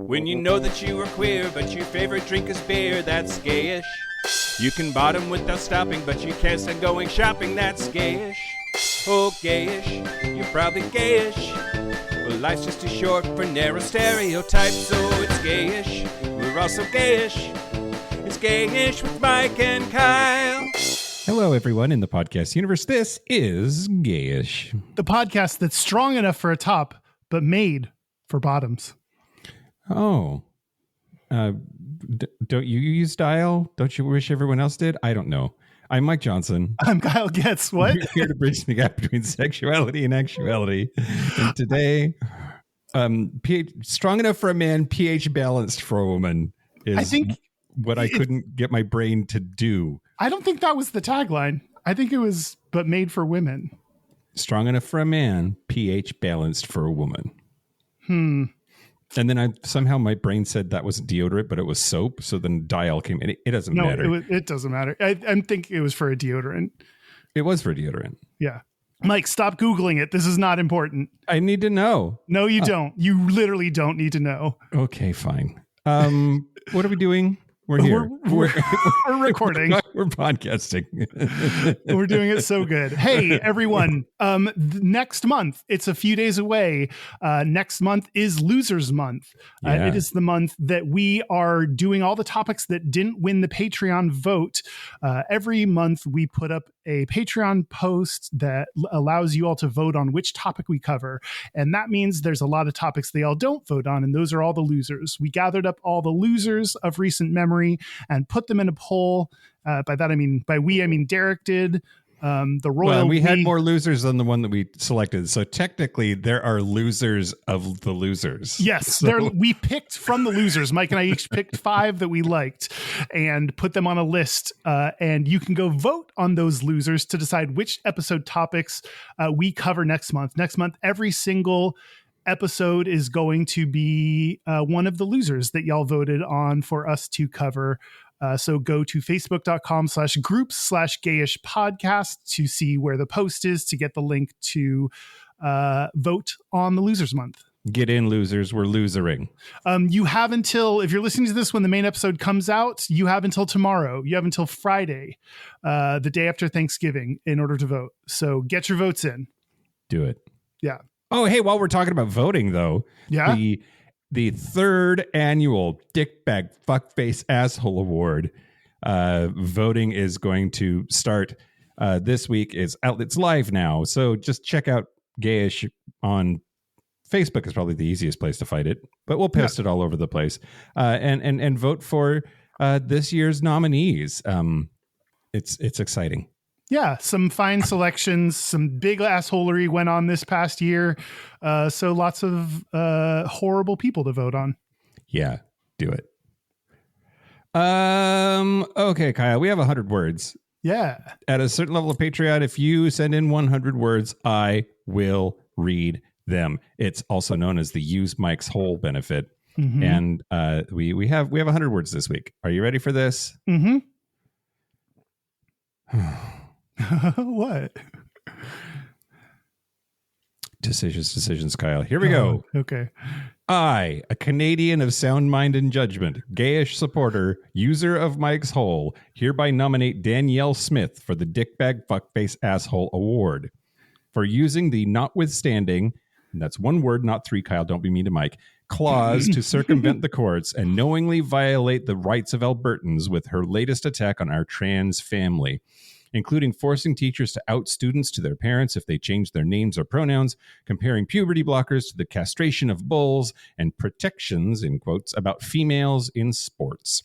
When you know that you are queer, but your favorite drink is beer, that's gayish. You can bottom without stopping, but you can't stand going shopping, that's gayish. Oh, gayish, you're probably gayish. Well, life's just too short for narrow stereotypes, so it's gayish. We're also gayish. It's Gayish with Mike and Kyle. Hello, everyone in the podcast universe. This is Gayish, the podcast that's strong enough for a top, but made for bottoms. Oh, don't you use dial? Don't you wish everyone else did? I don't know. I'm Mike Johnson. I'm Kyle Getz. What? We're here to bridge the gap between sexuality and actuality. And today, pH, strong enough for a man, pH balanced for a woman is, I think, what I couldn't get my brain to do. I don't think that was the tagline. I think it was, but made for women. Strong enough for a man, pH balanced for a woman. And then somehow my brain said that wasn't deodorant, but it was soap. So then dial came in. It doesn't matter. It doesn't matter. I think it was for a deodorant. It was for deodorant. Yeah. Mike, stop Googling it. This is not important. I need to know. No, you don't. You literally don't need to know. Okay, fine. What are we doing? We're here. We're recording. We're podcasting. We're doing it so good. Hey, everyone. Next month, it's a few days away. Next month is Losers Month. It is the month that we are doing all the topics that didn't win the Patreon vote. Every month, we put up a Patreon post that allows you all to vote on which topic we cover. And that means there's a lot of topics they all don't vote on. And those are all the losers. We gathered up all the losers of recent memory and put them in a poll. By we, I mean Derek did. The royal. Well, we had more losers than the one that we selected. So technically, there are losers of the losers. Yes, so. We picked from the losers. Mike and I each picked 5 that we liked and put them on a list. And you can go vote on those losers to decide which episode topics we cover next month. Next month, every single episode is going to be one of the losers that y'all voted on for us to cover. So go to facebook.com/groups/gayish podcast to see where the post is, to get the link to vote on the Losers Month. Get in, losers. We're losering. You have until, if you're listening to this when the main episode comes out, you have until tomorrow. You have until Friday, the day after Thanksgiving, in order to vote. So get your votes in. Do it. Yeah. Oh, hey, while we're talking about voting, though, the 3rd annual Dickbag Fuckface Asshole Award voting is going to start this week. It's live now, so just check out Gayish on Facebook is probably the easiest place to find it, but we'll post it all over the place and vote for this year's nominees. It's exciting. Yeah, some fine selections, some big assholery went on this past year. So lots of horrible people to vote on. Yeah, do it. Okay, Kyle, we have 100 words. Yeah. At a certain level of Patreon, if you send in 100 words, I will read them. It's also known as the Use Mike's Hole benefit. Mm-hmm. And we have 100 words this week. Are you ready for this? Mm-hmm. What? Decisions, Kyle. Here we go. Okay. I, a Canadian of sound mind and judgment, gayish supporter, user of Mike's Hole, hereby nominate Danielle Smith for the Dickbag Fuckface Asshole Award for using the notwithstanding, and that's one word, not 3, Kyle, don't be mean to Mike, clause to circumvent the courts and knowingly violate the rights of Albertans with her latest attack on our trans family, including forcing teachers to out students to their parents if they change their names or pronouns, comparing puberty blockers to the castration of bulls, and protections, in quotes, about females in sports.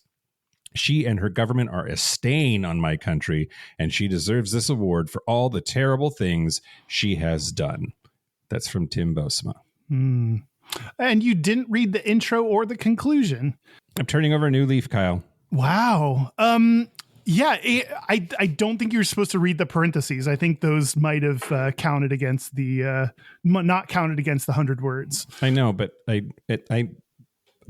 She and her government are a stain on my country, and she deserves this award for all the terrible things she has done. That's from Tim Bosma. And you didn't read the intro or the conclusion. I'm turning over a new leaf, Kyle. Wow. Yeah, I don't think you're supposed to read the parentheses. I think those might have counted against the not counted against the 100 words. I know, but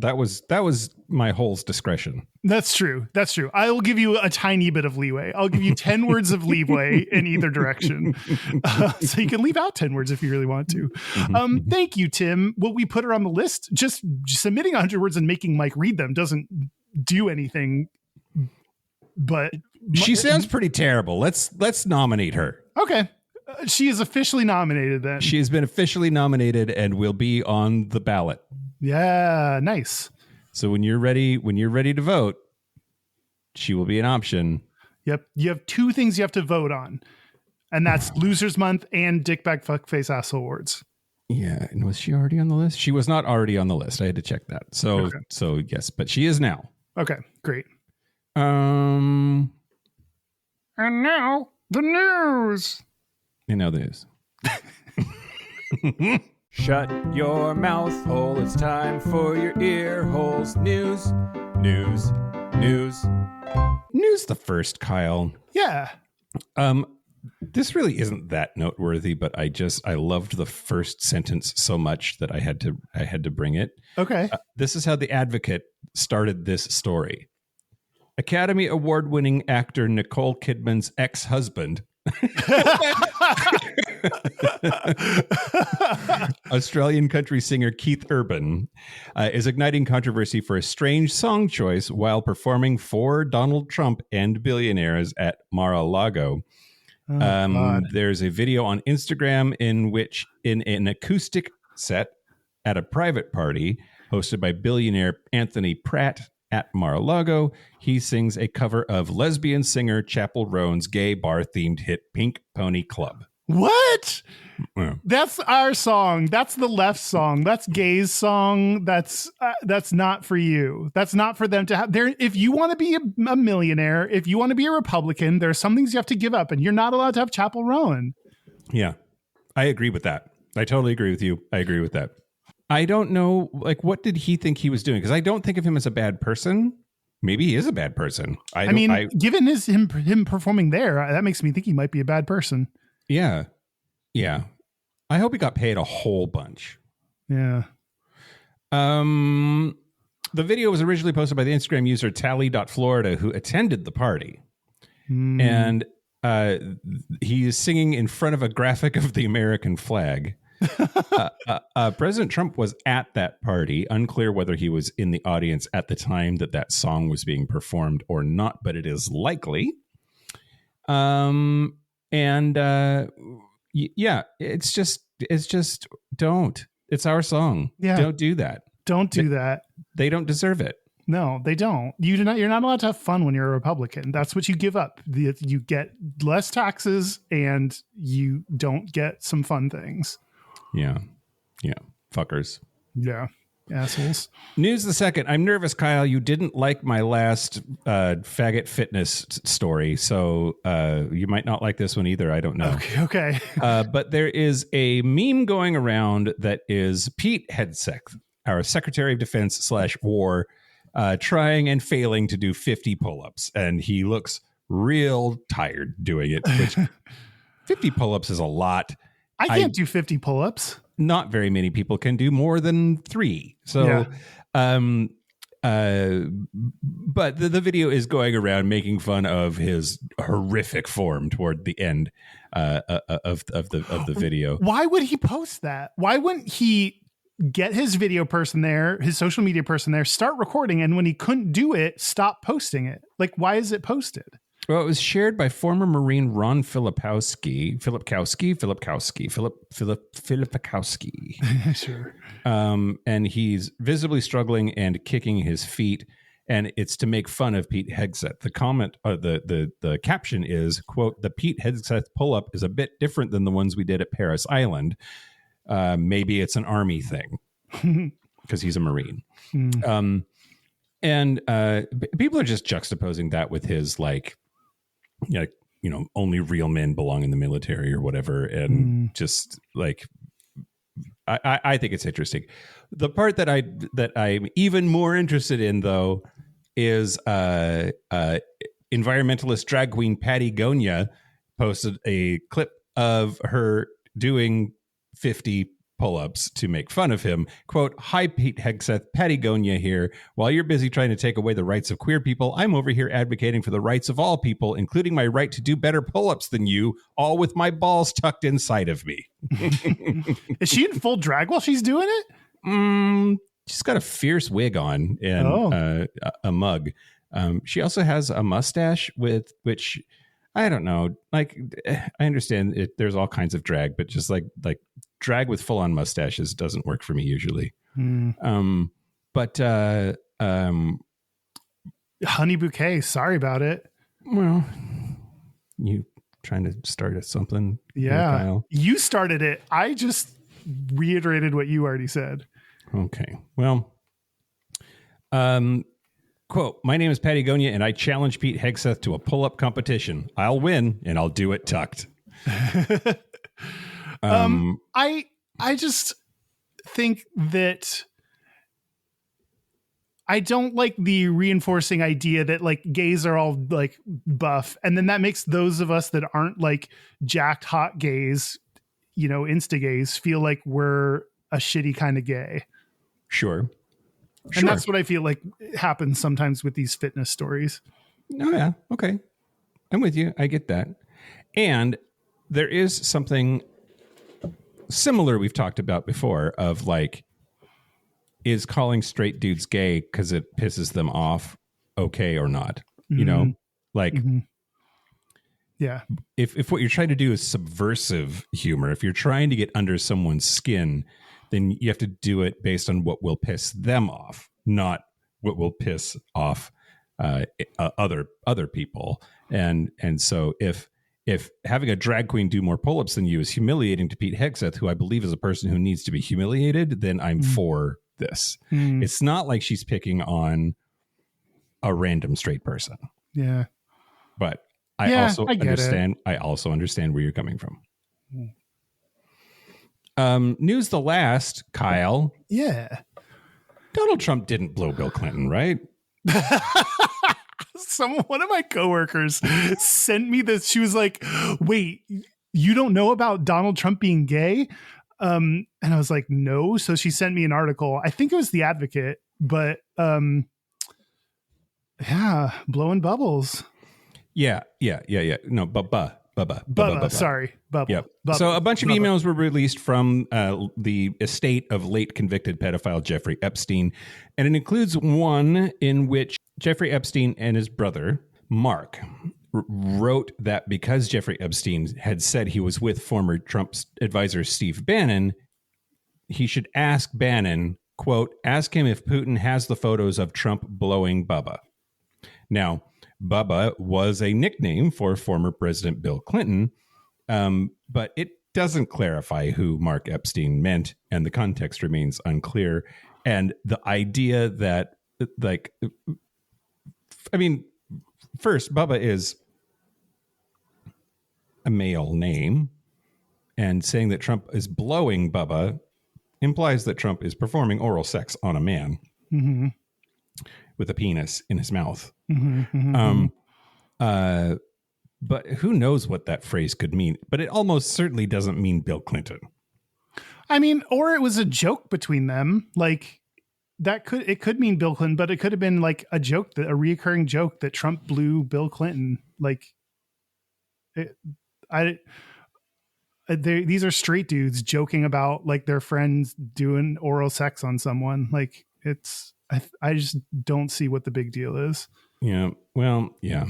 that was my hole's discretion. That's true. That's true. I will give you a tiny bit of leeway. I'll give you 10 words of leeway in either direction. So you can leave out 10 words if you really want to. Thank you, Tim. Will we put her on the list? Just submitting 100 words and making Mike read them doesn't do anything. But she sounds pretty terrible. Let's nominate her. Okay. She is officially nominated then. She has been officially nominated and will be on the ballot. Yeah, nice. So when you're ready to vote, she will be an option. Yep. You have two things you have to vote on. And that's Losers Month and Dickbag Fuckface Asshole Awards. Yeah. And was she already on the list? She was not already on the list. I had to check that. So yes, but she is now. Okay, great. And now the news. You know the news. Shut your mouth hole, it's time for your ear holes. News. News the first, Kyle. Yeah. This really isn't that noteworthy, but I loved the first sentence so much that I had to bring it. Okay. This is how The Advocate started this story. Academy Award-winning actor Nicole Kidman's ex-husband, Australian country singer Keith Urban, is igniting controversy for a strange song choice while performing for Donald Trump and billionaires at Mar-a-Lago. There's a video on Instagram in which, in an acoustic set at a private party hosted by billionaire Anthony Pratt at Mar-a-Lago, he sings a cover of lesbian singer Chappell Roan's gay bar-themed hit Pink Pony Club. What? Yeah. That's our song. That's the left song. That's Gay's song. That's not for you. That's not for them to have. There, if you want to be a millionaire, if you want to be a Republican, there are some things you have to give up, and you're not allowed to have Chappell Roan. Yeah, I agree with that. I totally agree with you. I agree with that. I don't know, like, what did he think he was doing? Because I don't think of him as a bad person. Maybe he is a bad person. I mean, given him performing there, that makes me think he might be a bad person. Yeah. Yeah. I hope he got paid a whole bunch. Yeah. The video was originally posted by the Instagram user Tally.Florida, who attended the party. And he is singing in front of a graphic of the American flag. President Trump was at that party. Unclear whether he was in the audience at the time that song was being performed or not, but it is likely. Yeah, it's just don't. It's our song. Yeah. Don't do that. Don't do that. They don't deserve it. No, they don't. You're not allowed to have fun when you're a Republican. That's what you give up. You get less taxes and you don't get some fun things. Yeah. Fuckers. Yeah. Assholes. News the second. I'm nervous, Kyle. You didn't like my last faggot fitness story, so you might not like this one either. I don't know. Okay. But there is a meme going around that is Pete Hegseth, our Secretary of Defense /War, trying and failing to do 50 pull-ups, and he looks real tired doing it, which 50 pull-ups is a lot. I can't do 50 pull-ups. Not very many people can do more than 3. So, yeah. But the video is going around making fun of his horrific form toward the end of the video. Why would he post that? Why wouldn't he get his video person there, his social media person there, start recording, and when he couldn't do it, stop posting it? Like, why is it posted? Well, it was shared by former Marine Ron Filipkowski. Sure. And he's visibly struggling and kicking his feet, and it's to make fun of Pete Hegseth. The comment, the caption is, quote, "The Pete Hegseth pull-up is a bit different than the ones we did at Paris Island. Maybe it's an army thing," because he's a Marine. And people are just juxtaposing that with his, like, only real men belong in the military or whatever. And just like, I think it's interesting. The part that I'm even more interested in, though, is environmentalist drag queen Patty Gonya posted a clip of her doing 50 pull-ups to make fun of him. Quote, "Hi, Pete Hegseth, Patagonia here. While you're busy trying to take away the rights of queer people, I'm over here advocating for the rights of all people, including my right to do better pull-ups than you, all with my balls tucked inside of me." Is she in full drag while she's doing it? She's got a fierce wig on and a mug. She also has a mustache with which... I don't know. Like, I understand there's all kinds of drag, but just like drag with full on mustaches doesn't work for me usually. But Honey Bouquet, sorry about it. Well, you trying to start something? Yeah, Kyle? You started it. I just reiterated what you already said. Okay. Well, quote, "My name is Patagonia, and I challenge Pete Hegseth to a pull-up competition. I'll win, and I'll do it tucked." I just think that I don't like the reinforcing idea that like gays are all like buff, and then that makes those of us that aren't like jacked hot gays, insta gays, feel like we're a shitty kind of gay. Sure. And that's what I feel like happens sometimes with these fitness stories. Oh, yeah. Okay. I'm with you. I get that. And there is something similar we've talked about before of like, is calling straight dudes gay because it pisses them off okay or not? Like, yeah. If what you're trying to do is subversive humor, if you're trying to get under someone's skin, then you have to do it based on what will piss them off, not what will piss off other people. And so if having a drag queen do more pull-ups than you is humiliating to Pete Hegseth, who I believe is a person who needs to be humiliated, then I'm for this. It's not like she's picking on a random straight person. Yeah. But I also understand where you're coming from. News the last, Kyle. Yeah. Donald Trump didn't blow Bill Clinton, right? One of my coworkers sent me this. She was like, "Wait, you don't know about Donald Trump being gay?" And I was like, "No." So she sent me an article. I think it was The Advocate, but yeah, blowing bubbles. Yeah. No, Bubba. Sorry, Bubba. Yep. Bubba. So a bunch of emails were released from the estate of late convicted pedophile Jeffrey Epstein, and it includes one in which Jeffrey Epstein and his brother, Mark, wrote that because Jeffrey Epstein had said he was with former Trump advisor Steve Bannon, he should ask Bannon, quote, "ask him if Putin has the photos of Trump blowing Bubba." Now, Bubba was a nickname for former President Bill Clinton, but it doesn't clarify who Mark Epstein meant, and the context remains unclear. And the idea that, like, I mean, first, Bubba is a male name, and saying that Trump is blowing Bubba implies that Trump is performing oral sex on a man with a penis in his mouth. But who knows what that phrase could mean? But it almost certainly doesn't mean Bill Clinton. I mean, or it was a joke between them. Like it could mean Bill Clinton, but it could have been like a joke, a reoccurring joke that Trump blew Bill Clinton. Like, these are straight dudes joking about like their friends doing oral sex on someone. Like I just don't see what the big deal is. Yeah. Well, yeah.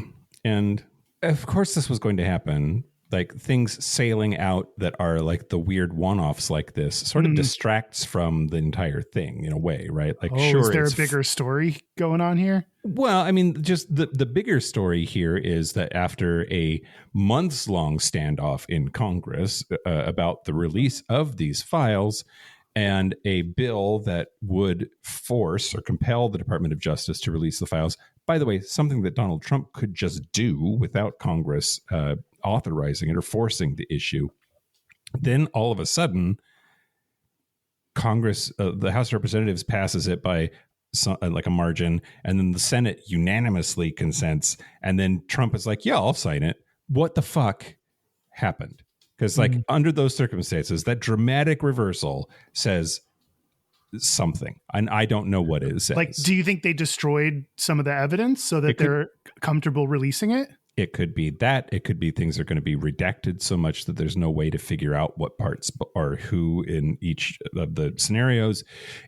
And of course this was going to happen. Like things sailing out that are like the weird one-offs like this sort of distracts from the entire thing in a way, right? Like, sure, is there a bigger story going on here? Well, I mean, just the bigger story here is that after a months-long standoff in Congress about the release of these files and a bill that would force or compel the Department of Justice to release the files, by the way, something that Donald Trump could just do without Congress authorizing it or forcing the issue. Then all of a sudden, Congress, the House of Representatives passes it by like a margin, and then the Senate unanimously consents, and then Trump is like, yeah, I'll sign it. What the fuck happened? Because like under those circumstances, that dramatic reversal says something, and I don't know what it says. Like, do you think they destroyed some of the evidence so that they're comfortable releasing it? It could be that. It could be things are going to be redacted so much that there's no way to figure out what parts are who in each of the scenarios.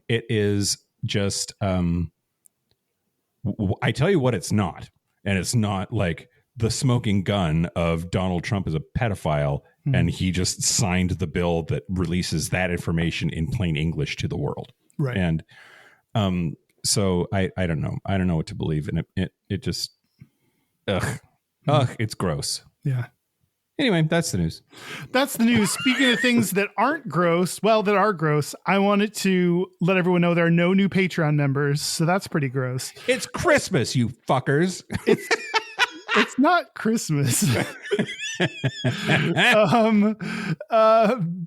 It is just, I tell you what, it's not. And it's not like the smoking gun of Donald Trump as a pedophile, and he just signed the bill that releases that information in plain English to the world. Right. And so I don't know. I don't know what to believe. And it just, it's gross. Yeah. Anyway, that's the news. That's the news. Speaking of things that aren't gross, that are gross, I wanted to let everyone know there are no new Patreon members. So that's pretty gross. It's Christmas, you fuckers. It's not Christmas.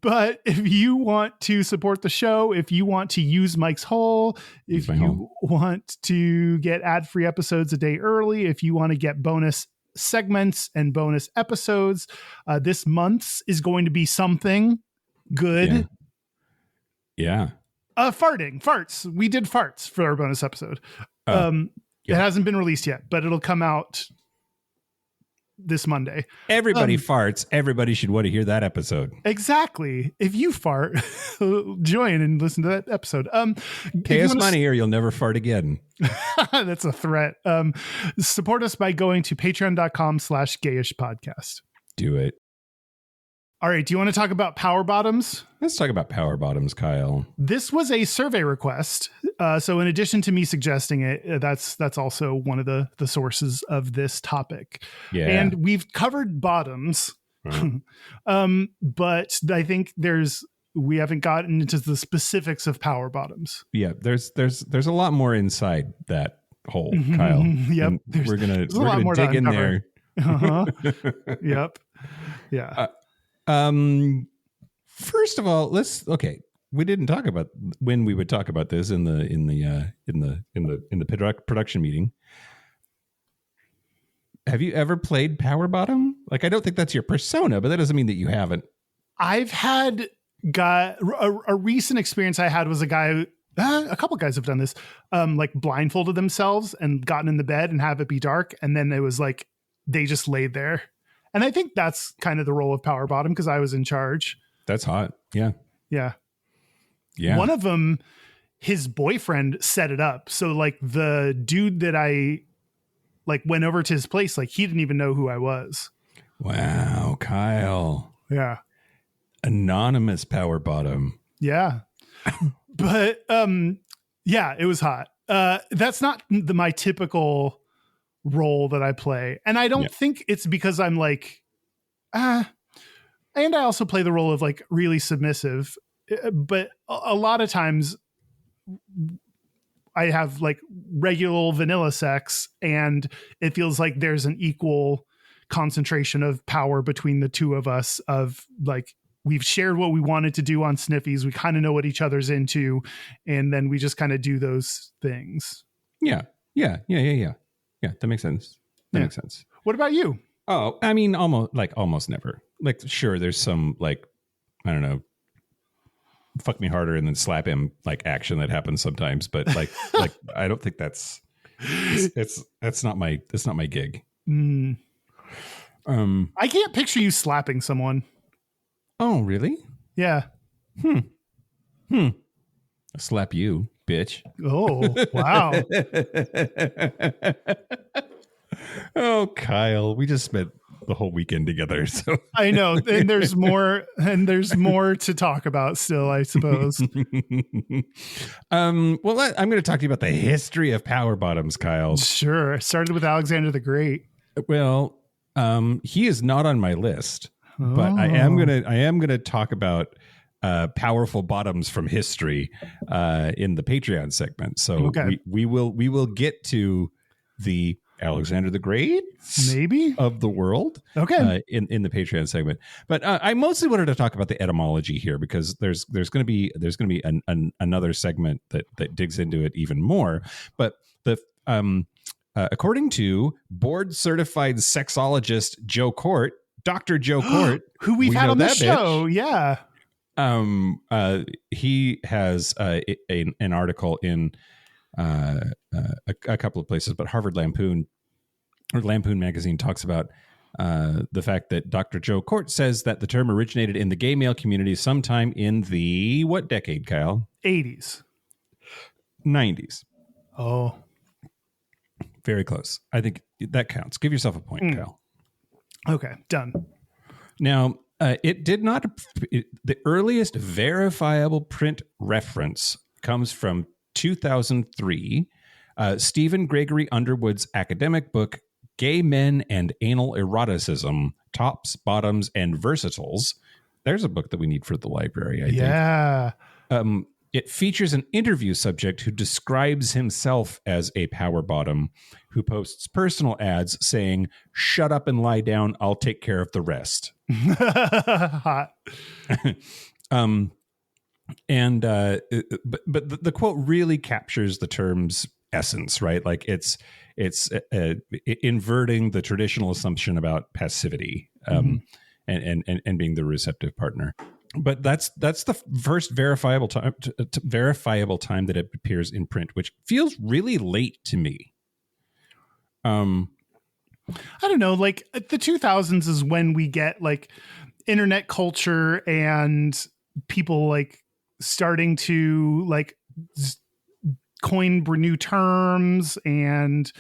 But if you want to support the show, if you want to use Mike's Hole, if you want to get ad-free episodes a day early, if you want to get bonus segments and bonus episodes, this month's is going to be something good. Yeah. Farts. We did farts for our bonus episode. It hasn't been released yet, but it'll come out this Monday. Everybody farts. Everybody should want to hear that episode. Exactly. If you fart, join and listen to that episode. Pay us money or you'll never fart again. That's a threat. Support us by going to patreon.com/Gayish podcast. Do it. All right. Do you want to talk about power bottoms? Let's talk about power bottoms, Kyle. This was a survey request. So in addition to me suggesting it, that's also one of the sources of this topic. Yeah. And we've covered bottoms. But I think we haven't gotten into the specifics of power bottoms. Yeah, there's a lot more inside that hole, Kyle. Yep. We're gonna dig in there. Yep. Yeah. First of all, we didn't talk about when we would talk about this in the production meeting. Have you ever played Power Bottom? Like, I don't think that's your persona, but that doesn't mean that you haven't. I've had a recent experience I had was a guy. A couple guys have done this, like blindfolded themselves and gotten in the bed and have it be dark. And then it was like, they just laid there. And I think that's kind of the role of Power Bottom because I was in charge. That's hot. Yeah. Yeah. Yeah. One of them, his boyfriend set it up. So like the dude that I went over to his place, like he didn't even know who I was. Wow. Kyle. Yeah. Anonymous Power Bottom. Yeah. But yeah, it was hot. That's not my typical role that I play. And I don't think it's because I'm like, and I also play the role of like really submissive, but a lot of times I have like regular vanilla sex and it feels like there's an equal concentration of power between the two of us of like, we've shared what we wanted to do on Sniffies. We kind of know what each other's into. And then we just kind of do those things. Yeah. Yeah. Yeah, that makes sense. That makes sense. What about you? Oh, I mean, almost never. Like, sure, there's some like, I don't know, fuck me harder and then slap him like action that happens sometimes. But like I don't think that's not my gig. I can't picture you slapping someone. Oh, really? Yeah. I'll slap you, bitch. Oh, wow. Oh, Kyle, we just spent the whole weekend together. So I know. And there's more to talk about still, I suppose. Well, I'm going to talk to you about the history of power bottoms, Kyle. Sure. It started with Alexander the Great. Well, he is not on my list, but I am going to talk about powerful bottoms from history in the Patreon segment. So we will get to the Alexander the Great maybe of the world in the Patreon segment. But I mostly wanted to talk about the etymology here because there's going to be another segment that digs into it even more. But the according to board certified sexologist Joe Court, Dr. Joe Court, who we've had on the show. Bitch. Yeah. He has an article in a couple of places, but Harvard Lampoon magazine talks about the fact that Dr. Joe Court says that the term originated in the gay male community sometime in the what decade, Kyle? 80s. 90s. Oh. Very close. I think that counts. Give yourself a point, Kyle. Okay, done. Now, it did not... the earliest verifiable print reference comes from 2003, Stephen Gregory Underwood's academic book, Gay Men and Anal Eroticism, Tops, Bottoms, and Versatiles. There's a book that we need for the library, I think. It features an interview subject who describes himself as a power bottom, who posts personal ads saying, "Shut up and lie down, I'll take care of the rest." Hot. But the quote really captures the term's essence, right? Like it's inverting the traditional assumption about passivity and being the receptive partner. But that's the first verifiable time that it appears in print, which feels really late to me. I don't know, like the 2000s is when we get like internet culture and people like starting to like coin new terms and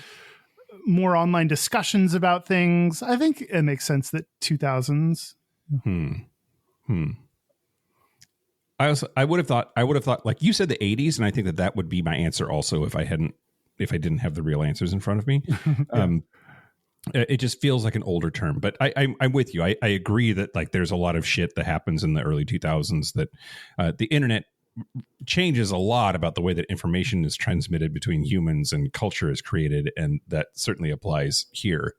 more online discussions about things. I think it makes sense that 2000s. I would have thought like you said the 80s, and I think that would be my answer also if I didn't have the real answers in front of me. Yeah. It just feels like an older term, but I'm with you. I agree that like there's a lot of shit that happens in the early 2000s that the internet changes a lot about the way that information is transmitted between humans and culture is created, and that certainly applies here.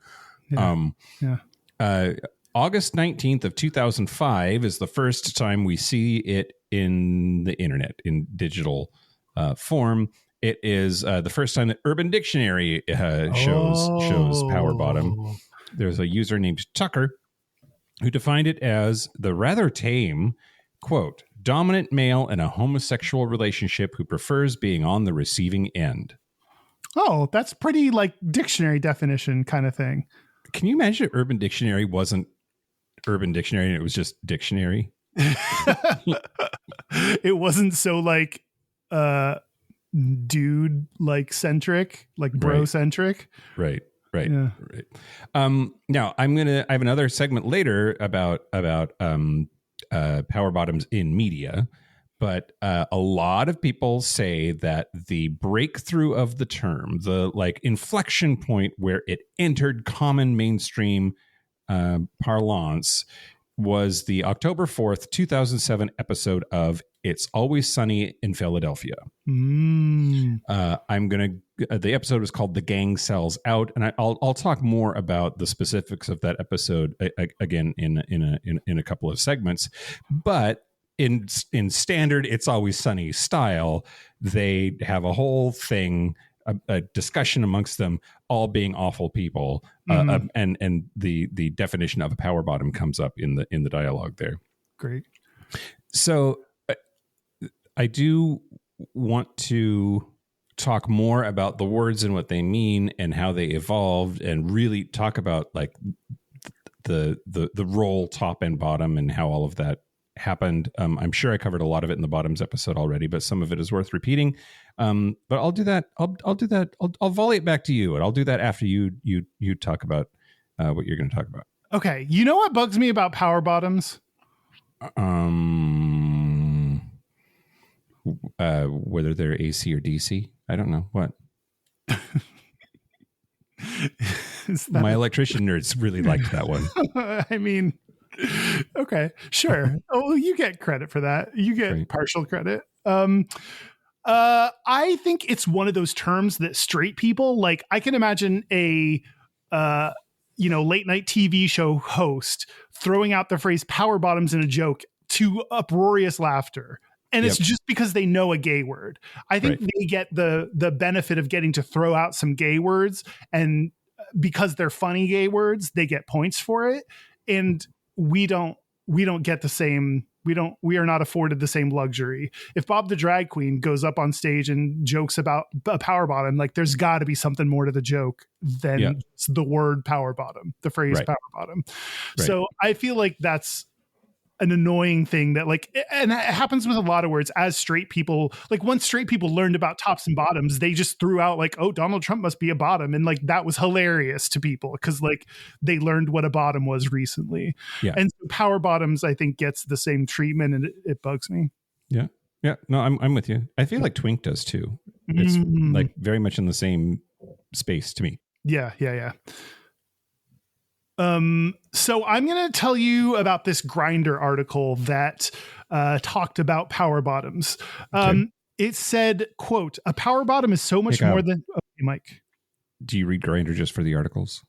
August 19th of 2005 is the first time we see it in the internet in digital form. It is the first time that Urban Dictionary shows power bottom. There's a user named Tucker who defined it as the rather tame, quote, dominant male in a homosexual relationship who prefers being on the receiving end. Oh, that's pretty like dictionary definition kind of thing. Can you imagine if Urban Dictionary wasn't Urban Dictionary and it was just dictionary? It wasn't so like dude like centric, like bro centric. Right. Yeah. Right. Now I have another segment later about power bottoms in media, but a lot of people say that the breakthrough of the term, the like inflection point where it entered common mainstream parlance, was the October 4th, 2007 episode of It's Always Sunny in Philadelphia. The episode was called The Gang Sells Out, and I'll talk more about the specifics of that episode again in a couple of segments. But in standard It's Always Sunny style, they have a whole thing, a discussion amongst them, all being awful people, and the definition of a power bottom comes up in the dialogue there. Great. So I do want to talk more about the words and what they mean and how they evolved, and really talk about like the role top and bottom and how all of that happened. I'm sure I covered a lot of it in the bottoms episode already, but some of it is worth repeating. But I'll do that. I'll do that. I'll volley it back to you, and I'll do that after you talk about what you're going to talk about. Okay. You know what bugs me about power bottoms? Whether they're AC or DC, I don't know what. My electrician nerds really liked that one. I mean, okay, sure. Oh, you get credit for that. You get partial credit. I think it's one of those terms that straight people like. I can imagine a late night TV show host throwing out the phrase power bottoms in a joke to uproarious laughter. And it's just because they know a gay word. I think they get the benefit of getting to throw out some gay words, and because they're funny gay words, they get points for it. and we don't get the same. We are not afforded the same luxury. If Bob the drag queen goes up on stage and jokes about a power bottom, like there's got to be something more to the joke than the word power bottom, the phrase power bottom. Right. So I feel like that's an annoying thing that like, and it happens with a lot of words as straight people, like once straight people learned about tops and bottoms, they just threw out like, oh, Donald Trump must be a bottom. And like, that was hilarious to people because like they learned what a bottom was recently. Yeah. And so power bottoms, I think gets the same treatment and it bugs me. Yeah. Yeah. No, I'm with you. I feel like twink does too. It's like very much in the same space to me. Yeah. Yeah. Yeah. So I'm going to tell you about this Grindr article that talked about power bottoms. It said, quote, a power bottom is so much more than... Okay, Mike. Do you read Grindr just for the articles?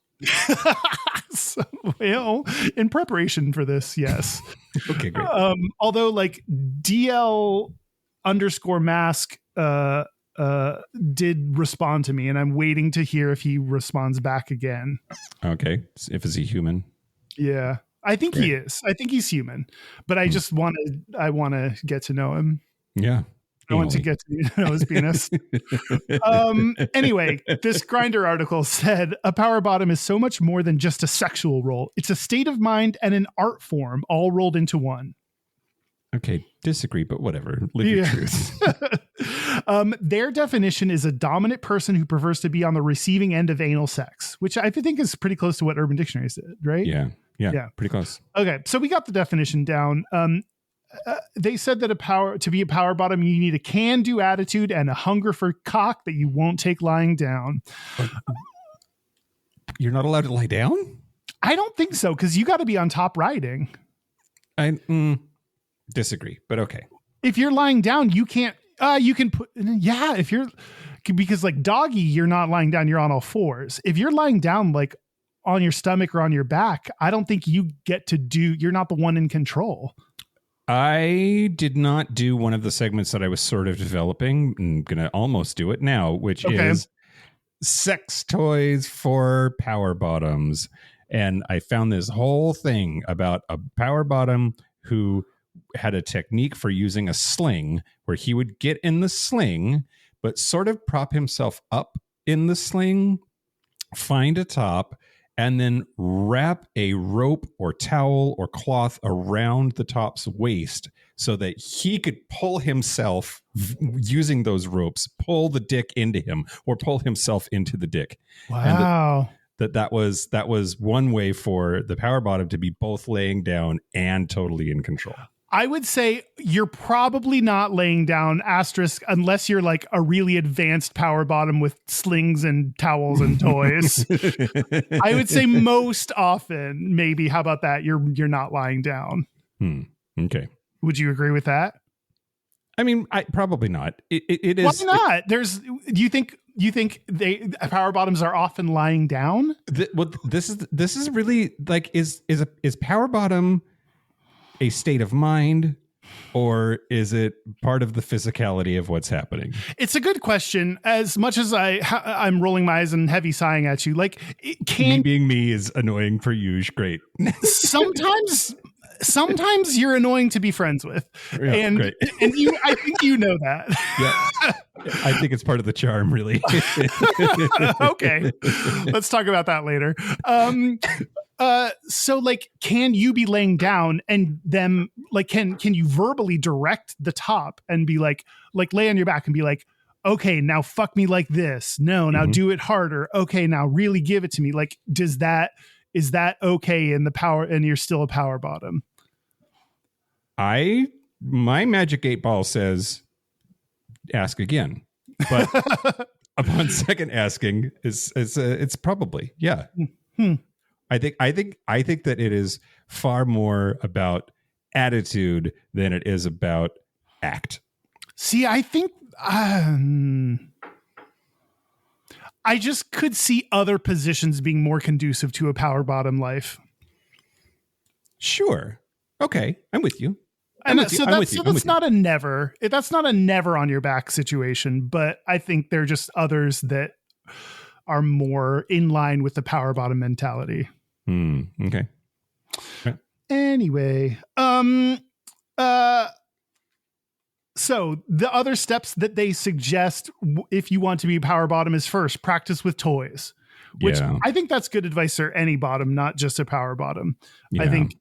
So, well, in preparation for this, yes. Okay, great. Although like DL_mask did respond to me, and I'm waiting to hear if he responds back again. Okay. If is he human? Yeah, I think he is. I think he's human, but I just want to get to know him. Yeah. I want to get to know his penis. Anyway, this Grindr article said a power bottom is so much more than just a sexual role. It's a state of mind and an art form all rolled into one. Okay, disagree, but whatever. Live your truth. Their definition is a dominant person who prefers to be on the receiving end of anal sex, which I think is pretty close to what Urban Dictionary said, right? Yeah, pretty close. Okay, so we got the definition down. They said that to be a power bottom, you need a can-do attitude and a hunger for cock that you won't take lying down. You're not allowed to lie down? I don't think so, because you got to be on top riding. Disagree, but okay. If you're lying down, you can't. You can put. Yeah, if you're because like doggy, you're not lying down. You're on all fours. If you're lying down, like on your stomach or on your back, I don't think you get to do. You're not the one in control. I did not do one of the segments that I was sort of developing. I'm gonna almost do it now, which is sex toys for power bottoms, and I found this whole thing about a power bottom who had a technique for using a sling where he would get in the sling, but sort of prop himself up in the sling, find a top, and then wrap a rope or towel or cloth around the top's waist so that he could pull himself using those ropes, pull the dick into him or pull himself into the dick. Wow. And that was one way for the power bottom to be both laying down and totally in control. I would say you're probably not laying down asterisk unless you're like a really advanced power bottom with slings and towels and toys. I would say most often, maybe. How about that? You're not lying down. Okay. Would you agree with that? I mean, probably not. It is. Why not? Do you think power bottoms are often lying down? This is really like is power bottom a state of mind, or is it part of the physicality of what's happening? It's a good question. As much as I'm rolling my eyes and heavy sighing at you, like me being me is annoying for you. Great. Sometimes you're annoying to be friends with, and I think you know that. Yeah, I think it's part of the charm, really. Okay, let's talk about that later. So like, can you be laying down and them like, can you verbally direct the top and be like lay on your back and be like, okay, now fuck me like this. No, now do it harder. Okay, now really give it to me. Like, is that okay in the power and you're still a power bottom? My magic 8-ball says ask again, but upon second asking it's probably, yeah. I think that it is far more about attitude than it is about act. See, I think I just could see other positions being more conducive to a power bottom life. Sure. Okay. I'm with you. That's not a never. That's not a never on your back situation, but I think there are just others that are more in line with the power bottom mentality. Okay. Anyway, so the other steps that they suggest if you want to be a power bottom is first practice with toys, which I think that's good advice for any bottom, not just a power bottom. Yeah. I think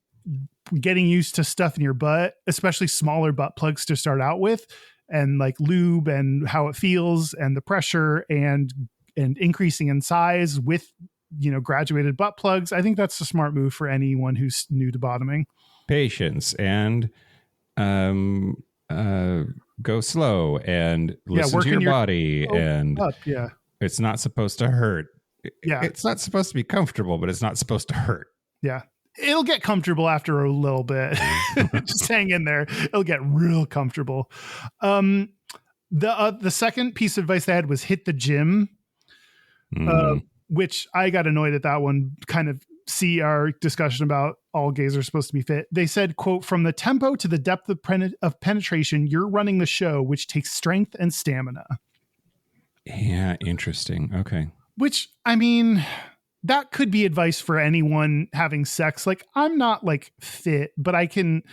getting used to stuff in your butt, especially smaller butt plugs to start out with, and like lube and how it feels and the pressure and increasing in size with, graduated butt plugs. I think that's a smart move for anyone who's new to bottoming. Patience and go slow and listen to your body and up, it's not supposed to hurt. Yeah. It's not supposed to be comfortable, but it's not supposed to hurt. Yeah. It'll get comfortable after a little bit. Just hang in there. It'll get real comfortable. The second piece of advice they had was hit the gym, which I got annoyed at that one. Kind of see our discussion about all gays are supposed to be fit. They said, quote, from the tempo to the depth of penetration, you're running the show, which takes strength and stamina. Yeah, interesting. Okay. Which, I mean, that could be advice for anyone having sex. Like, I'm not like fit, but I could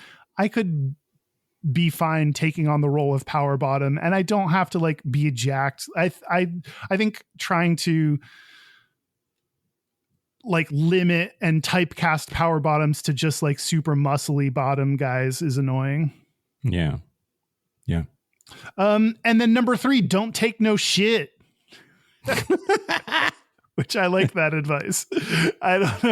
be fine taking on the role of power bottom, and I don't have to like be jacked. I think trying to like limit and typecast power bottoms to just like super muscly bottom guys is annoying. Yeah. Yeah. And then number 3, don't take no shit. Which I like that advice. I don't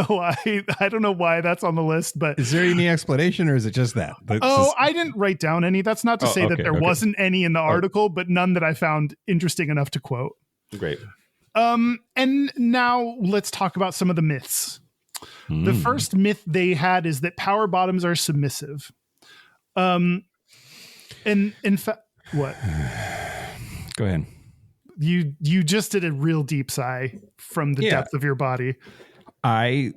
know why that's on the list, but is there any explanation or is it just that? I didn't write down any. That's not to say that there wasn't any in the article, but none that I found interesting enough to quote. Great. And now let's talk about some of the myths. The first myth they had is that power bottoms are submissive. And in fact, what? Go ahead. You just did a real deep sigh from the depth of your body. I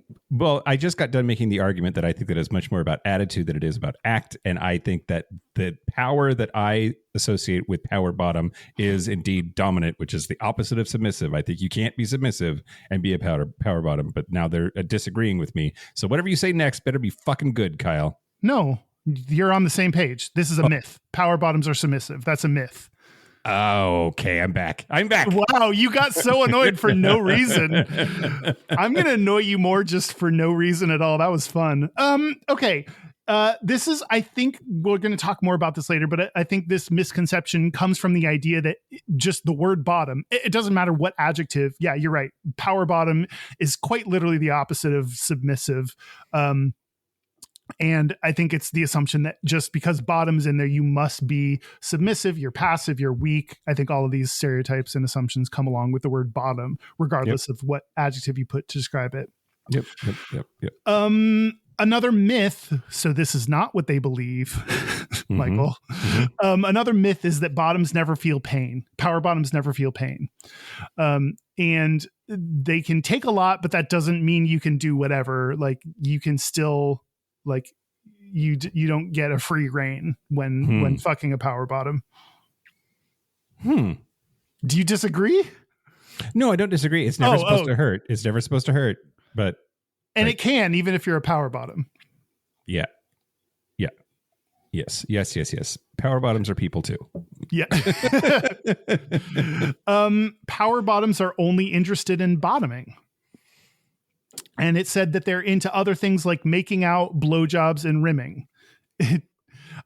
just got done making the argument that I think that it's much more about attitude than it is about act. And I think that the power that I associate with power bottom is indeed dominant, which is the opposite of submissive. I think you can't be submissive and be a power bottom, but now they're disagreeing with me. So whatever you say next better be fucking good, Kyle. No, you're on the same page. This is a myth. Power bottoms are submissive. That's a myth. Oh, okay. I'm back. Wow, you got so annoyed for no reason. I'm going to annoy you more just for no reason at all. That was fun. Okay. This is, I think we're going to talk more about this later, but I think this misconception comes from the idea that just the word bottom, it doesn't matter what adjective. Yeah, you're right. Power bottom is quite literally the opposite of submissive. And I think it's the assumption that just because bottom's in there, you must be submissive, you're passive, you're weak. I think all of these stereotypes and assumptions come along with the word bottom, regardless of what adjective you put to describe it. Yep. Another myth, so this is not what they believe, Michael. Another myth is that bottoms never feel pain. Power bottoms never feel pain. And they can take a lot, but that doesn't mean you can do whatever. Like you can still... like you don't get a free reign when fucking a power bottom. Do you disagree? No, I don't disagree. It's never supposed to hurt. It's never supposed to hurt, but it can, even if you're a power bottom. Yeah. Yes. Power bottoms are people too. Yeah. Power bottoms are only interested in bottoming. And it said that they're into other things like making out, blowjobs, and rimming.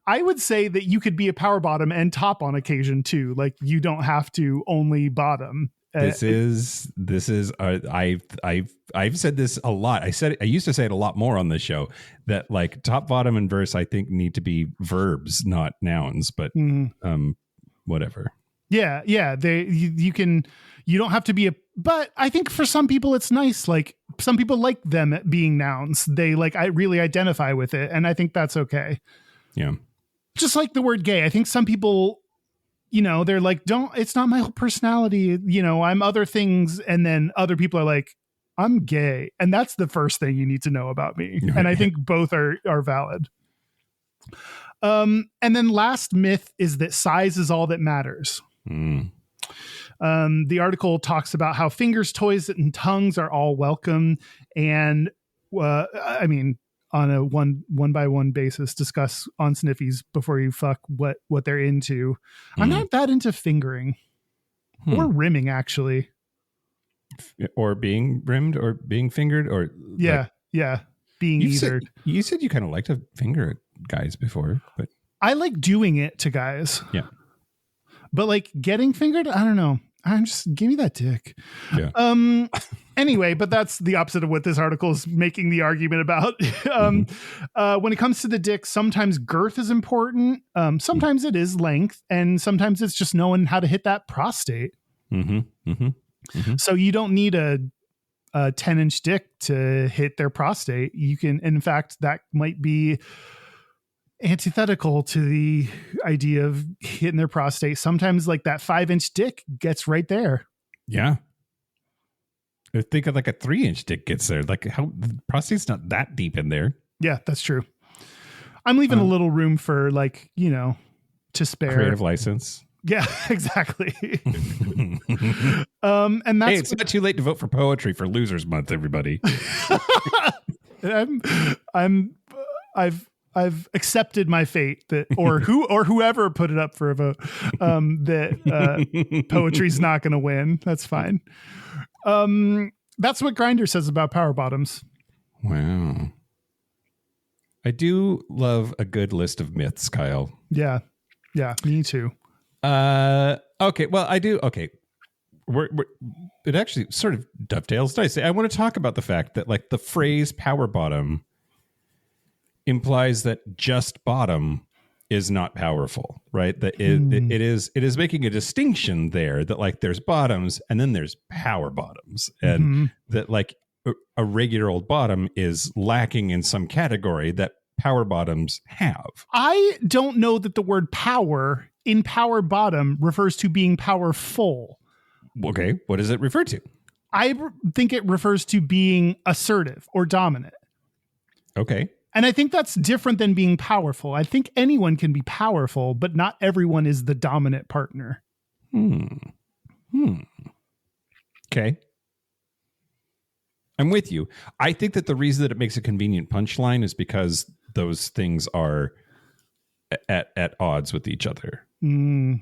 I would say that you could be a power bottom and top on occasion too. Like you don't have to only bottom. I've said this a lot. I used to say it a lot more on this show that like top, bottom, and verse, I think need to be verbs, not nouns, but whatever. Yeah. You don't have to be but I think for some people it's nice. Like some people like them being nouns. They I really identify with it. And I think that's okay. Yeah. Just like the word gay. I think some people, they're like, it's not my whole personality. I'm other things. And then other people are like, I'm gay. And that's the first thing you need to know about me. And I think both are valid. And then last myth is that size is all that matters. The article talks about how fingers, toys, and tongues are all welcome. And on a one by one basis discuss on Sniffies before you fuck what they're into. I'm not that into fingering or rimming, actually, or being rimmed or being fingered, or being either. You said you kind of like to finger guys before, but I like doing it to guys. Yeah. But like getting fingered, I don't know. I'm just give me that dick. Yeah. Anyway, but that's the opposite of what this article is making the argument about. When it comes to the dick, sometimes girth is important. Sometimes it is length, and sometimes it's just knowing how to hit that prostate. So you don't need a 10-inch dick to hit their prostate. You can, in fact, that might be antithetical to the idea of hitting their prostate. Sometimes like that 5-inch dick gets right there. Yeah. I think of like a 3-inch dick gets there. Like how the prostate's not that deep in there. Yeah, that's true. I'm leaving a little room for like, to spare. Creative license. Yeah, exactly. And that's it's not too late to vote for poetry for Losers Month, everybody. I've accepted my fate that, or whoever put it up for a vote, that poetry's not going to win. That's fine. That's what Grindr says about power bottoms. Wow. I do love a good list of myths, Kyle. Yeah. Yeah, me too. Okay. Well, I do. Okay. It actually sort of dovetails nicely. I want to talk about the fact that like the phrase power bottom implies that just bottom is not powerful, right? That it is making a distinction there that like there's bottoms and then there's power bottoms, and that like a regular old bottom is lacking in some category that power bottoms have. I don't know that the word power in power bottom refers to being powerful. Okay, what does it refer to? I think it refers to being assertive or dominant. Okay. And I think that's different than being powerful. I think anyone can be powerful, but not everyone is the dominant partner. Okay. I'm with you. I think that the reason that it makes a convenient punchline is because those things are at odds with each other. And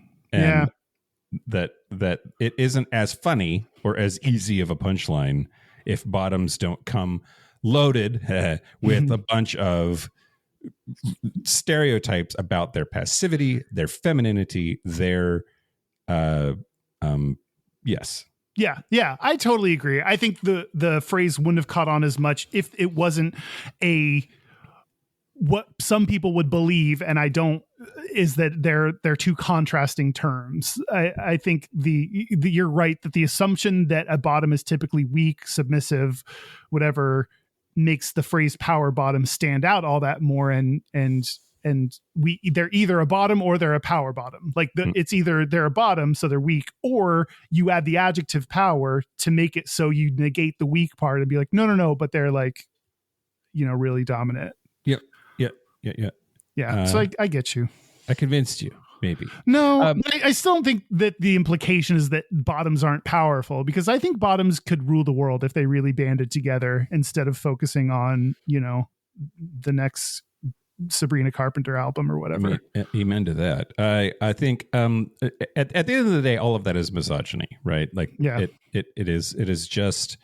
that it isn't as funny or as easy of a punchline if bottoms don't come loaded with a bunch of stereotypes about their passivity, their femininity, their yes. Yeah, I totally agree. I think the phrase wouldn't have caught on as much if it wasn't what some people would believe, and I don't, is that they're two contrasting terms. I think you're right that the assumption that a bottom is typically weak, submissive, whatever, makes the phrase power bottom stand out all that more, and they're either a bottom or they're a power bottom. Like it's either they're a bottom so they're weak, or you add the adjective power to make it so you negate the weak part and be like no, but they're like really dominant. Yeah. So I get you. I convinced you, maybe. No, I still don't think that the implication is that bottoms aren't powerful, because I think bottoms could rule the world if they really banded together instead of focusing on, the next Sabrina Carpenter album or whatever. Amen to that. I think at the end of the day, all of that is misogyny, right? Like, it is just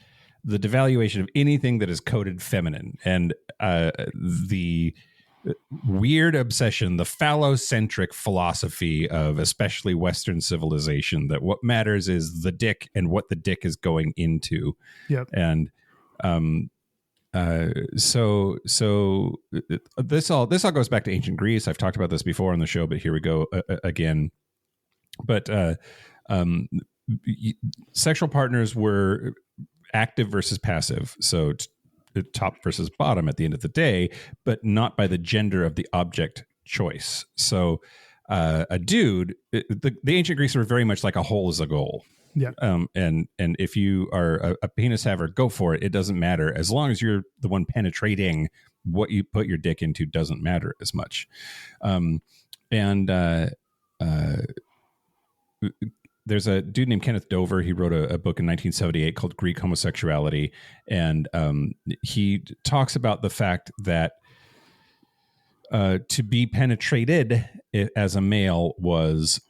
the devaluation of anything that is coded feminine, and the weird obsession, the phallocentric philosophy of especially Western civilization, that what matters is the dick and what the dick is going into. Yep. And so this all goes back to ancient Greece. I've talked about this before on the show, but here we go again. But sexual partners were active versus passive. So top versus bottom at the end of the day, but not by the gender of the object choice. So a dude, the ancient Greeks were very much like a hole is a goal. Yeah. And if you are a penis haver, go for it. It doesn't matter. As long as you're the one penetrating, what you put your dick into doesn't matter as much. there's a dude named Kenneth Dover. He wrote a book in 1978 called Greek Homosexuality. And he talks about the fact that to be penetrated as a male was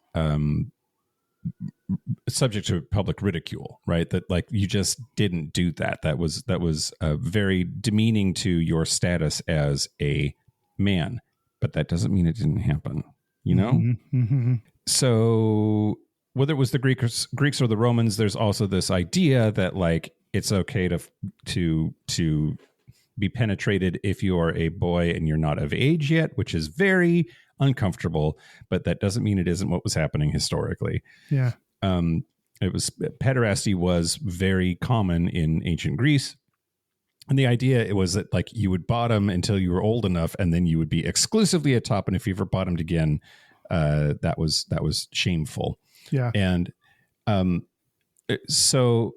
subject to public ridicule, right? That like you just didn't do that. That was very demeaning to your status as a man. But that doesn't mean it didn't happen, you know? Mm-hmm, mm-hmm. So whether it was the Greeks or the Romans, there's also this idea that like it's okay to be penetrated if you are a boy and you're not of age yet, which is very uncomfortable, but that doesn't mean it isn't what was happening historically. Yeah. Pederasty was very common in ancient Greece. And the idea it was that like you would bottom until you were old enough, and then you would be exclusively at top. And if you ever bottomed again, that was shameful. Yeah. And so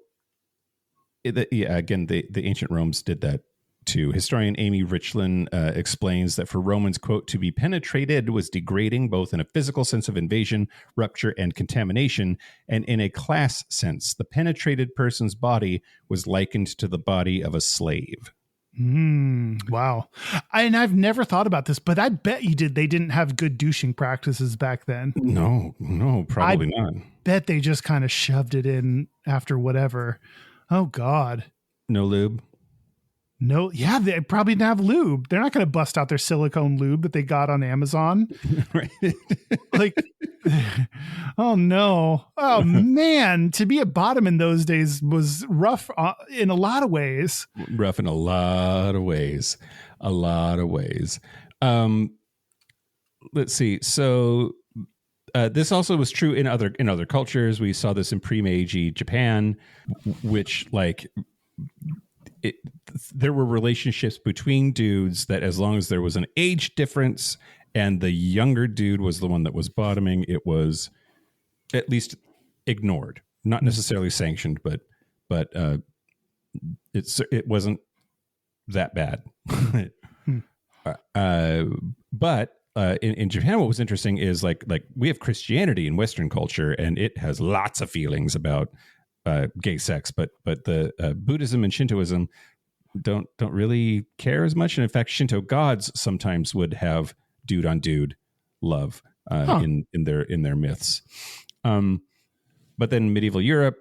again, the ancient Romans did that too. Historian Amy Richland explains that for Romans, quote, to be penetrated was degrading both in a physical sense of invasion, rupture, and contamination, and in a class sense. The penetrated person's body was likened to the body of a slave. Wow. And I've never thought about this, but I bet you they didn't have good douching practices back then. No, probably not. Bet they just kind of shoved it in after whatever. Oh, God. No lube. No, yeah, they probably didn't have lube. They're not going to bust out their silicone lube that they got on Amazon. Right. Like, oh no. Oh man, to be a bottom in those days was rough in a lot of ways. Rough in a lot of ways. Let's see. So this also was true in other cultures. We saw this in pre-Meiji Japan, which like there were relationships between dudes that as long as there was an age difference and the younger dude was the one that was bottoming, it was at least ignored, not necessarily sanctioned, but it wasn't that bad. But in Japan, what was interesting is like we have Christianity in Western culture, and it has lots of feelings about gay sex, but the Buddhism and Shintoism don't really care as much. And in fact, Shinto gods sometimes would have dude on dude love in their myths. But then medieval Europe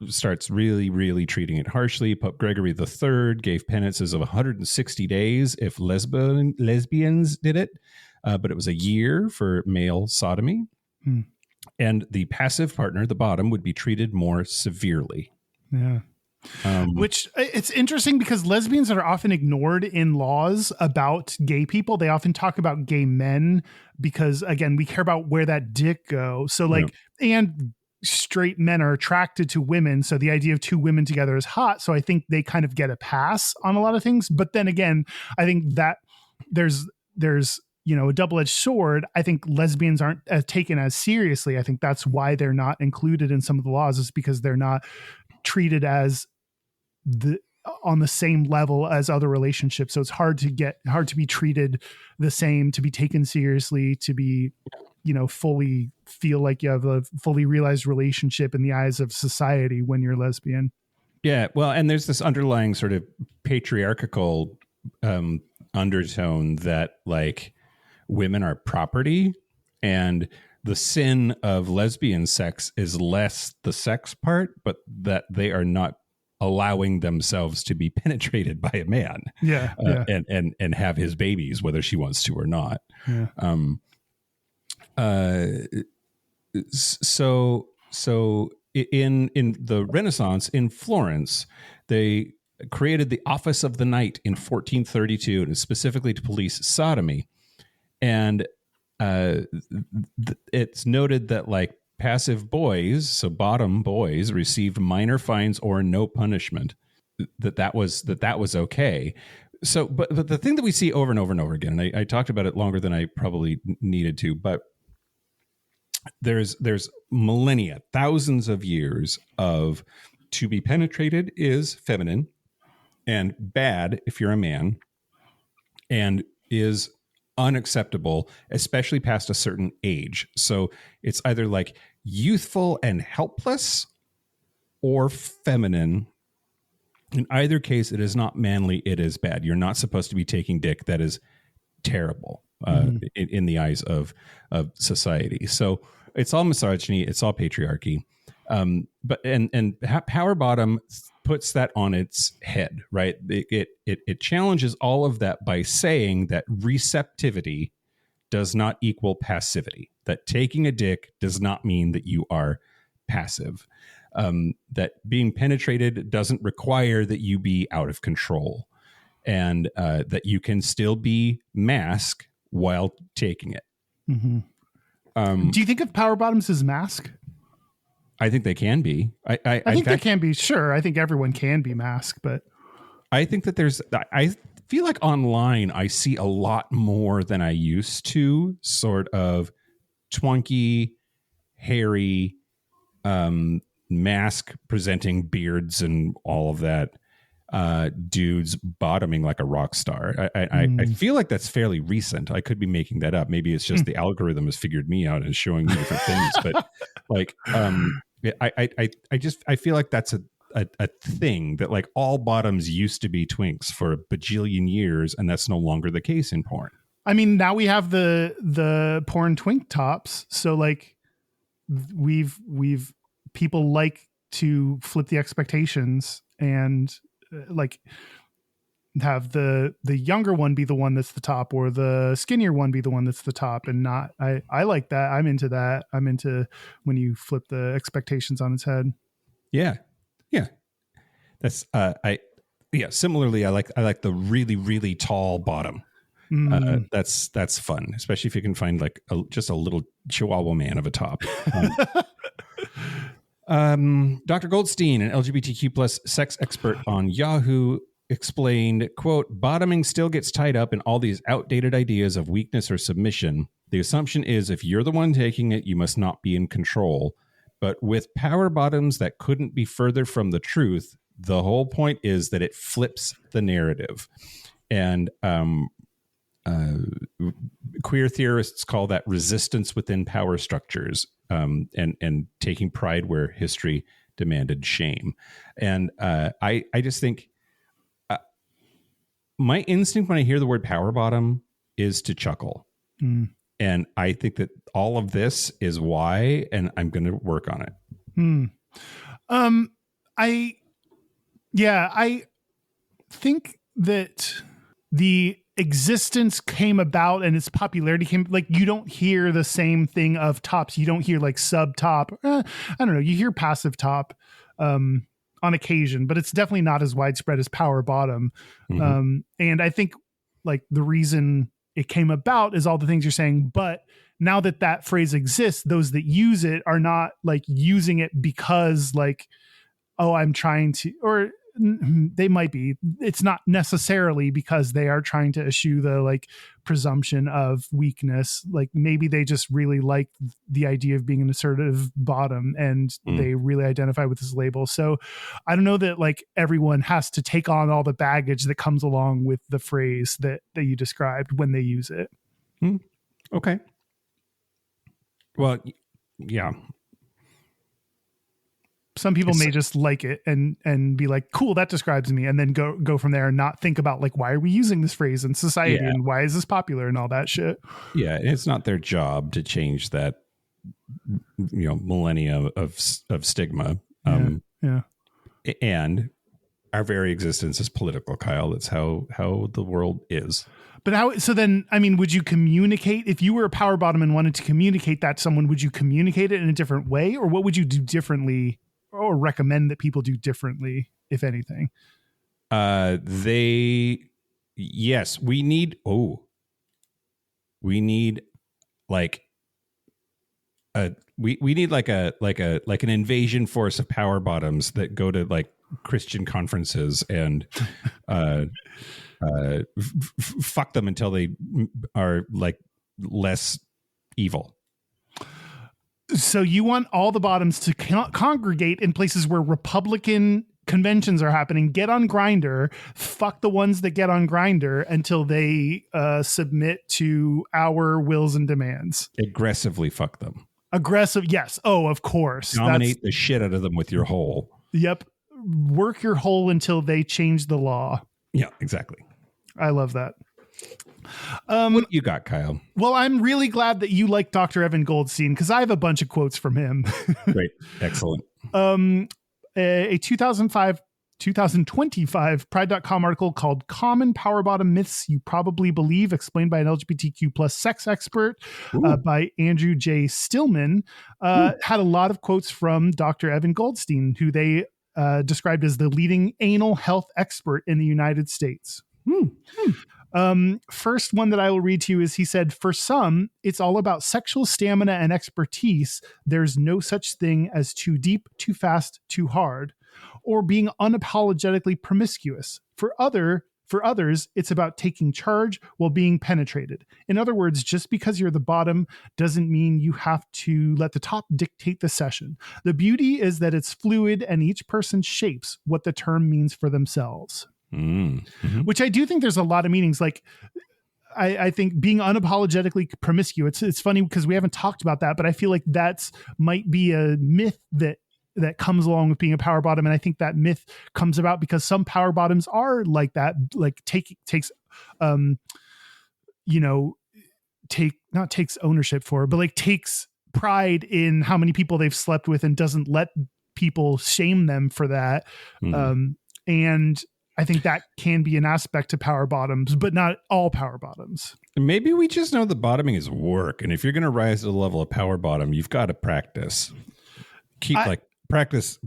starts really treating it harshly. Pope Gregory III gave penances of 160 days if lesbians did it, but it was a year for male sodomy. And the passive partner, the bottom, would be treated more severely. Yeah. Which it's interesting because lesbians are often ignored in laws about gay people. They often talk about gay men because, again, we care about where that dick goes. So like, and straight men are attracted to women. So the idea of two women together is hot. So I think they kind of get a pass on a lot of things. But then again, I think that there's a double-edged sword. I think lesbians aren't taken as seriously. I think that's why they're not included in some of the laws, is because they're not treated as on the same level as other relationships. So it's hard to be treated the same, to be taken seriously, to be, fully feel like you have a fully realized relationship in the eyes of society when you're lesbian. Yeah. Well, and there's this underlying sort of patriarchal undertone that like women are property, and the sin of lesbian sex is less the sex part, but that they are not allowing themselves to be penetrated by a man, and have his babies, whether she wants to or not. Yeah. So in the Renaissance in Florence, they created the Office of the Knight in 1432, and specifically to police sodomy. And it's noted that like passive boys, so bottom boys, received minor fines or no punishment. That was okay. So, but the thing that we see over and over and over again, and I talked about it longer than I probably needed to, but there's millennia, thousands of years of to be penetrated is feminine and bad if you're a man, and is unacceptable, especially past a certain age. So it's either like youthful and helpless or feminine. In either case, it is not manly. It is bad. You're not supposed to be taking dick. That is terrible in the eyes of society. So it's all misogyny. It's all patriarchy. But Power Bottom puts that on its head, right? It challenges all of that by saying that receptivity does not equal passivity. That taking a dick does not mean that you are passive. That being penetrated doesn't require that you be out of control, and that you can still be mask while taking it. Mm-hmm. Do you think of power bottoms as mask? I think they can be. I think they can be. Sure, I think everyone can be mask, but I think that I feel like online I see a lot more than I used to. Sort of twunky, hairy. Mask presenting beards and all of that, dudes bottoming like a rock star. I feel like that's fairly recent. I could be making that up. Maybe it's just the algorithm has figured me out and is showing me different things. But like, I feel like that's a thing that like all bottoms used to be twinks for a bajillion years, and that's no longer the case in porn. I mean, now we have the porn twink tops. So like, we've people like to flip the expectations and like have the younger one be the one that's the top, or the skinnier one be the one that's the top, and not I like that. I'm into that. I'm into when you flip the expectations on its head. Yeah that's similarly I like the really, really tall bottom. That's fun, especially if you can find like just a little Chihuahua man of a top. Dr. Goldstein, an LGBTQ plus sex expert on Yahoo, explained, quote, bottoming still gets tied up in all these outdated ideas of weakness or submission. The assumption is if you're the one taking it, you must not be in control. But with power bottoms that couldn't be further from the truth, the whole point is that it flips the narrative. And queer theorists call that resistance within power structures, and taking pride where history demanded shame. And I just think my instinct when I hear the word power bottom is to chuckle. And I think that all of this is why, and I'm going to work on it. I think that the existence came about and its popularity came, like, you don't hear the same thing of tops. You don't hear like sub top. I don't know. You hear passive top on occasion, but it's definitely not as widespread as power bottom. And I think like the reason it came about is all the things you're saying, but now that that phrase exists, those that use it are not like using it because like, oh, I'm trying to, or they might be, it's not necessarily because they are trying to eschew the like presumption of weakness. Like maybe they just really like the idea of being an assertive bottom and they really identify with this label. So I don't know that like everyone has to take on all the baggage that comes along with the phrase that you described when they use it. Okay. Well, yeah. Some people may just like it and be like, cool, that describes me. And then go from there and not think about like, why are we using this phrase in society and why is this popular and all that shit? Yeah. It's not their job to change that, millennia of stigma. And our very existence is political, Kyle. That's how the world is. But so then, I mean, would you communicate if you were a power bottom and wanted to communicate that to someone, would you communicate it in a different way, or what would you do differently or recommend that people do differently, if anything? We need like an invasion force of power bottoms that go to like Christian conferences and fuck them until they are like less evil. So you want all the bottoms to congregate in places where Republican conventions are happening, get on Grindr, fuck the ones that get on Grindr until they submit to our wills and demands. Aggressively fuck them. Aggressive. Yes. Oh, of course. Dominate the shit out of them with your hole. Yep. Work your hole until they change the law. Yeah, exactly. I love that. What you got, Kyle? Well, I'm really glad that you like Dr. Evan Goldstein because I have a bunch of quotes from him. Great. Excellent. A 2025 Pride.com article called Common Power Bottom Myths You Probably Believe, explained by an LGBTQ plus sex expert by Andrew J. Stillman, had a lot of quotes from Dr. Evan Goldstein, who they described as the leading anal health expert in the United States. First one that I will read to you is he said, for some, it's all about sexual stamina and expertise. There's no such thing as too deep, too fast, too hard, or being unapologetically promiscuous. For others, it's about taking charge while being penetrated. In other words, just because you're the bottom doesn't mean you have to let the top dictate the session. The beauty is that it's fluid and each person shapes what the term means for themselves. Mm-hmm. Which I do think there's a lot of meanings. Like, I think being unapologetically promiscuous, it's funny because we haven't talked about that, but I feel like that's might be a myth that comes along with being a power bottom. And I think that myth comes about because some power bottoms are like that, like takes ownership for, but like takes pride in how many people they've slept with and doesn't let people shame them for that. And I think that can be an aspect to power bottoms, but not all power bottoms. Maybe we just know the bottoming is work. And if you're going to rise to the level of power bottom, you've got to practice. Practice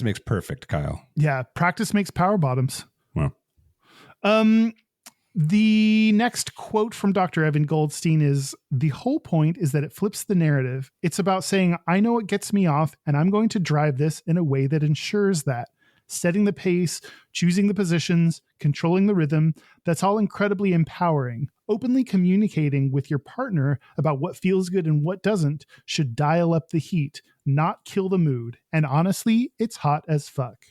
makes perfect, Kyle. Yeah. Practice makes power bottoms. Well, the next quote from Dr. Evan Goldstein is, the whole point is that it flips the narrative. It's about saying, I know what gets me off and I'm going to drive this in a way that ensures that. Setting the pace, choosing the positions, controlling the rhythm, that's all incredibly empowering. Openly communicating with your partner about what feels good and what doesn't should dial up the heat, not kill the mood. And honestly, it's hot as fuck.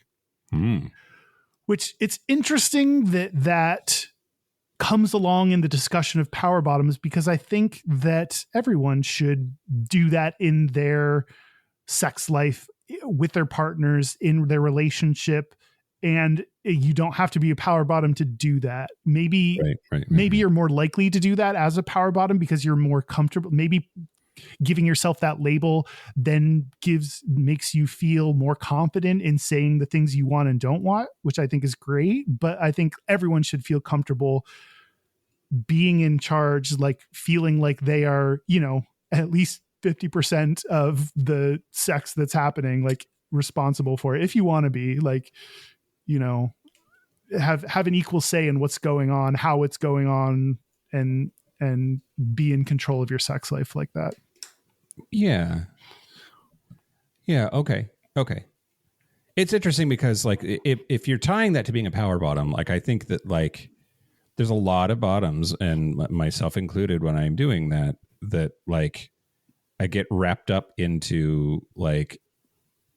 Which it's interesting that comes along in the discussion of power bottoms, because I think that everyone should do that in their sex life with their partners, in their relationship, and you don't have to be a power bottom to do that. Maybe you're more likely to do that as a power bottom because you're more comfortable. Maybe giving yourself that label then makes you feel more confident in saying the things you want and don't want, which I think is great. But I think everyone should feel comfortable being in charge, like feeling like they are, at least 50% of the sex that's happening, like responsible for it. If you want to be like, have an equal say in what's going on, how it's going on, and be in control of your sex life like that. Yeah. Okay. It's interesting because like, if you're tying that to being a power bottom, like I think that like there's a lot of bottoms, and myself included, when I'm doing that like, I get wrapped up into like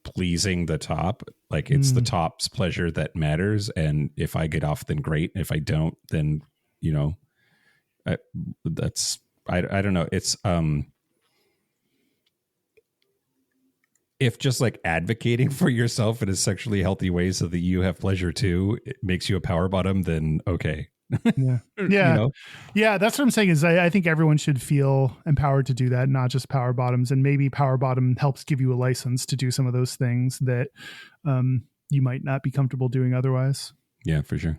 pleasing the top. Like it's the top's pleasure that matters. And if I get off, then great. If I don't, then, I don't know. It's, if just like advocating for yourself in a sexually healthy way so that you have pleasure too, it makes you a power bottom, then okay. Yeah. That's what I'm saying is I think everyone should feel empowered to do that, not just power bottoms. And maybe power bottom helps give you a license to do some of those things that you might not be comfortable doing otherwise. Yeah, for sure.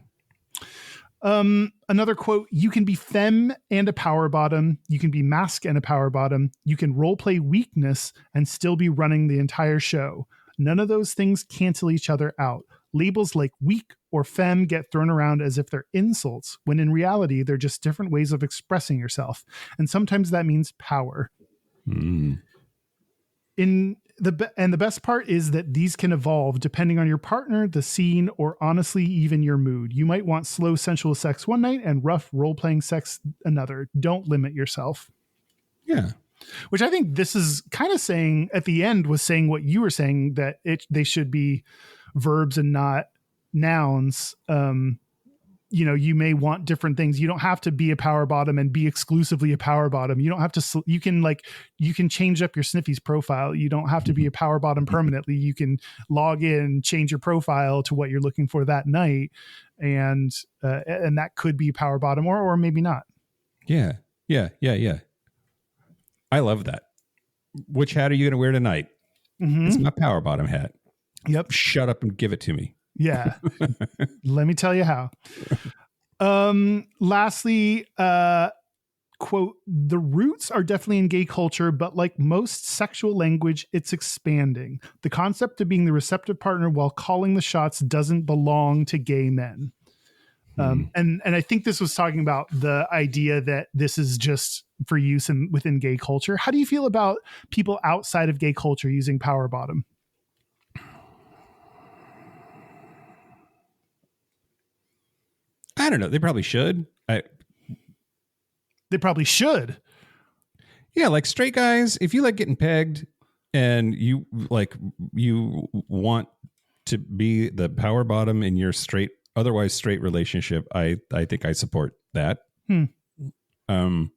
Another quote, you can be femme and a power bottom. You can be mask and a power bottom. You can role play weakness and still be running the entire show. None of those things cancel each other out. Labels like weak or femme get thrown around as if they're insults, when in reality, they're just different ways of expressing yourself. And sometimes that means power. And the best part is that these can evolve depending on your partner, the scene, or honestly, even your mood. You might want slow, sensual sex one night and rough role-playing sex another. Don't limit yourself. Yeah. Which I think this is kind of saying at the end was saying what you were saying, that they should be verbs and not nouns. you may want different things. You don't have to be a power bottom and be exclusively a power bottom. You don't have to, you can change up your Sniffies profile. You don't have to be a power bottom permanently. You can log in, change your profile to what you're looking for that night. And that could be power bottom or maybe not. Yeah. I love that. Which hat are you going to wear tonight? Mm-hmm. It's my power bottom hat. Yep. Shut up and give it to me. Yeah. Let me tell you how. Lastly, quote, the roots are definitely in gay culture, but like most sexual language, it's expanding. The concept of being the receptive partner while calling the shots doesn't belong to gay men. And I think this was talking about the idea that this is just for use within gay culture. How do you feel about people outside of gay culture using power bottom? I don't know. They probably should. They probably should. Yeah, like straight guys, if you like getting pegged and you want to be the power bottom in your otherwise straight relationship, I think I support that. And I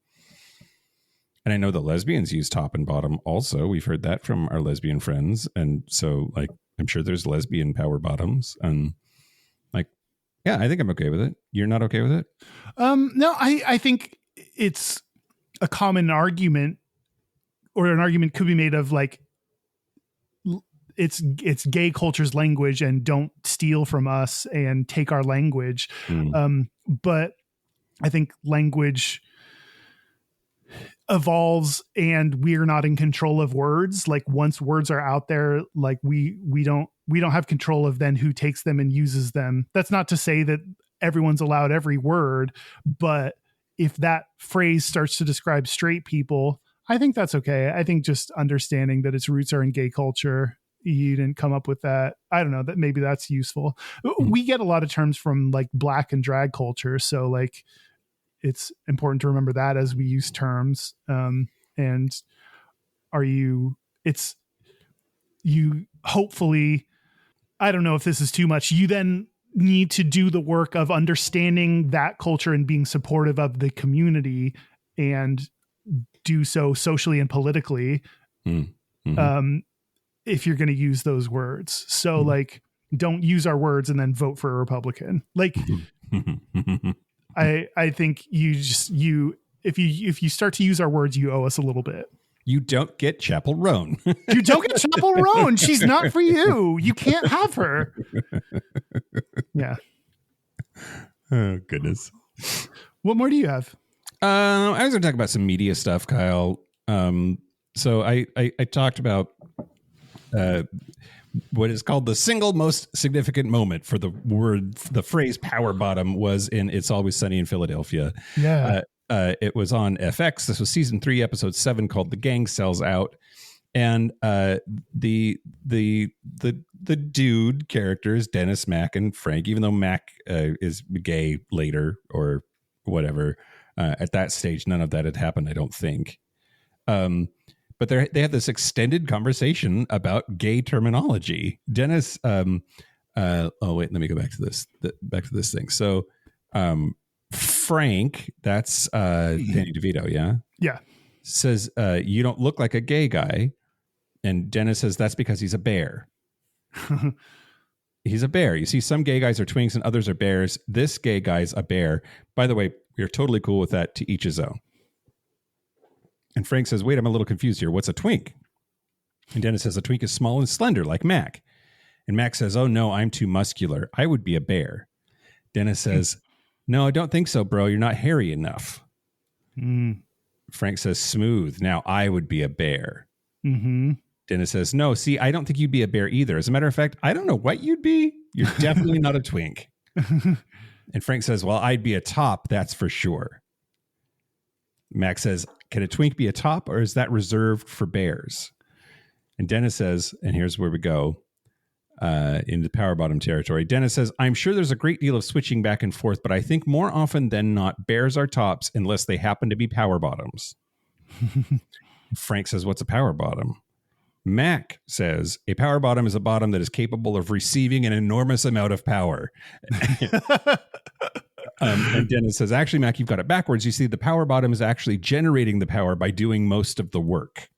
know the lesbians use top and bottom also. We've heard that from our lesbian friends. And so I'm sure there's lesbian power bottoms, and yeah, I think I'm okay with it. You're not okay with it? No, I think it's a common argument, or an argument could be made of it's gay culture's language and don't steal from us and take our language. But I think language evolves and we're not in control of words. Like once words are out there, like we don't have control of then who takes them and uses them. That's not to say that everyone's allowed every word, but if that phrase starts to describe straight people, I think that's okay. I think just understanding that its roots are in gay culture, you didn't come up with that. I don't know, that maybe that's useful. We get a lot of terms from black and drag culture. So it's important to remember that as we use terms. And you hopefully, I don't know if this is too much, you then need to do the work of understanding that culture and being supportive of the community and do so socially and politically. If you're going to use those words. So don't use our words and then vote for a Republican. I think if you start to use our words, you owe us a little bit. You don't get Chapel Roan. You don't get Chapel Roan. She's not for you. You can't have her. Yeah. Oh, goodness. What more do you have? I was going to talk about some media stuff, Kyle. So I talked about what is called the single most significant moment for the phrase power bottom was in It's Always Sunny in Philadelphia. Yeah. It was on FX. This was season 3, episode 7, called "The Gang Sells Out," and the dude characters, Dennis, Mac, and Frank. Even though Mac is gay later or whatever, at that stage, none of that had happened, I don't think. But they had this extended conversation about gay terminology. Dennis, oh wait, let me go back to this thing. So, Frank, that's Danny DeVito, yeah? Yeah. Says, you don't look like a gay guy. And Dennis says, that's because he's a bear. He's a bear. You see, some gay guys are twinks and others are bears. This gay guy's a bear. By the way, we're totally cool with that, to each his own. And Frank says, wait, I'm a little confused here. What's a twink? And Dennis says, a twink is small and slender like Mac. And Mac says, oh no, I'm too muscular. I would be a bear. Dennis says, no, I don't think so, bro. You're not hairy enough. Frank says, smooth. Now I would be a bear. Dennis says, no, see, I don't think you'd be a bear either. As a matter of fact, I don't know what you'd be. You're definitely not a twink. And Frank says, well, I'd be a top, that's for sure. Max says, can a twink be a top, or is that reserved for bears? And Dennis says, and here's where we go into power bottom territory. Dennis says, I'm sure there's a great deal of switching back and forth, but I think more often than not, bears are tops unless they happen to be power bottoms. Frank says, what's a power bottom? Mac says, a power bottom is a bottom that is capable of receiving an enormous amount of power. And Dennis says, actually, Mac, you've got it backwards. You see, the power bottom is actually generating the power by doing most of the work.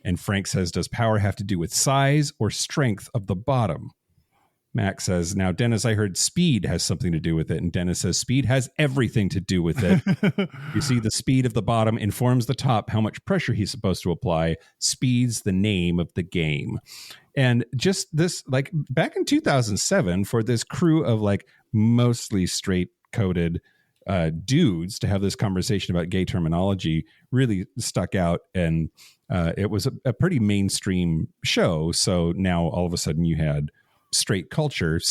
And Frank says, does power have to do with size or strength of the bottom? Mac says, now, Dennis, I heard speed has something to do with it. And Dennis says, speed has everything to do with it. You see, the speed of the bottom informs the top how much pressure he's supposed to apply. Speed's the name of the game. And just this, like back in 2007, for this crew of like mostly straight coded dudes to have this conversation about gay terminology really stuck out. And it was a pretty mainstream show. So now all of a sudden you had straight culture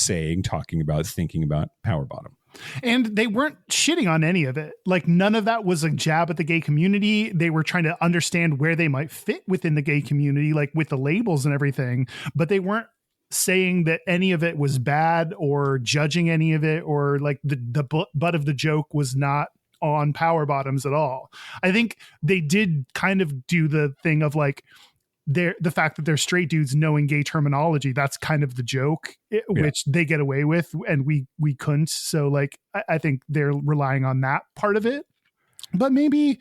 talking about, thinking about power bottom. And they weren't shitting on any of it. Like none of that was a jab at the gay community. They were trying to understand where they might fit within the gay community, like with the labels and everything. But they weren't saying that any of it was bad or judging any of it, or like the butt of the joke was not on power bottoms at all. I think they did kind of do the thing of like, the fact that they're straight dudes knowing gay terminology, that's kind of the joke, which they get away with and we couldn't. So like, I think they're relying on that part of it, but maybe,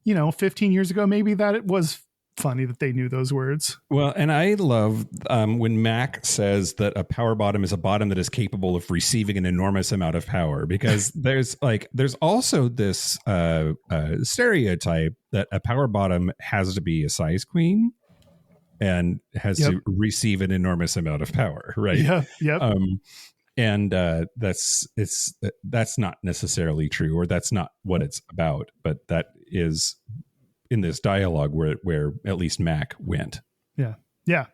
15 years ago, maybe that it was funny that they knew those words. Well, and I love when Mac says that a power bottom is a bottom that is capable of receiving an enormous amount of power, because there's also this stereotype that a power bottom has to be a size queen and has to receive an enormous amount of power, right? Yeah, yep. And that's not necessarily true, or that's not what it's about. But that is in this dialogue where at least Mac went. Yeah, yeah.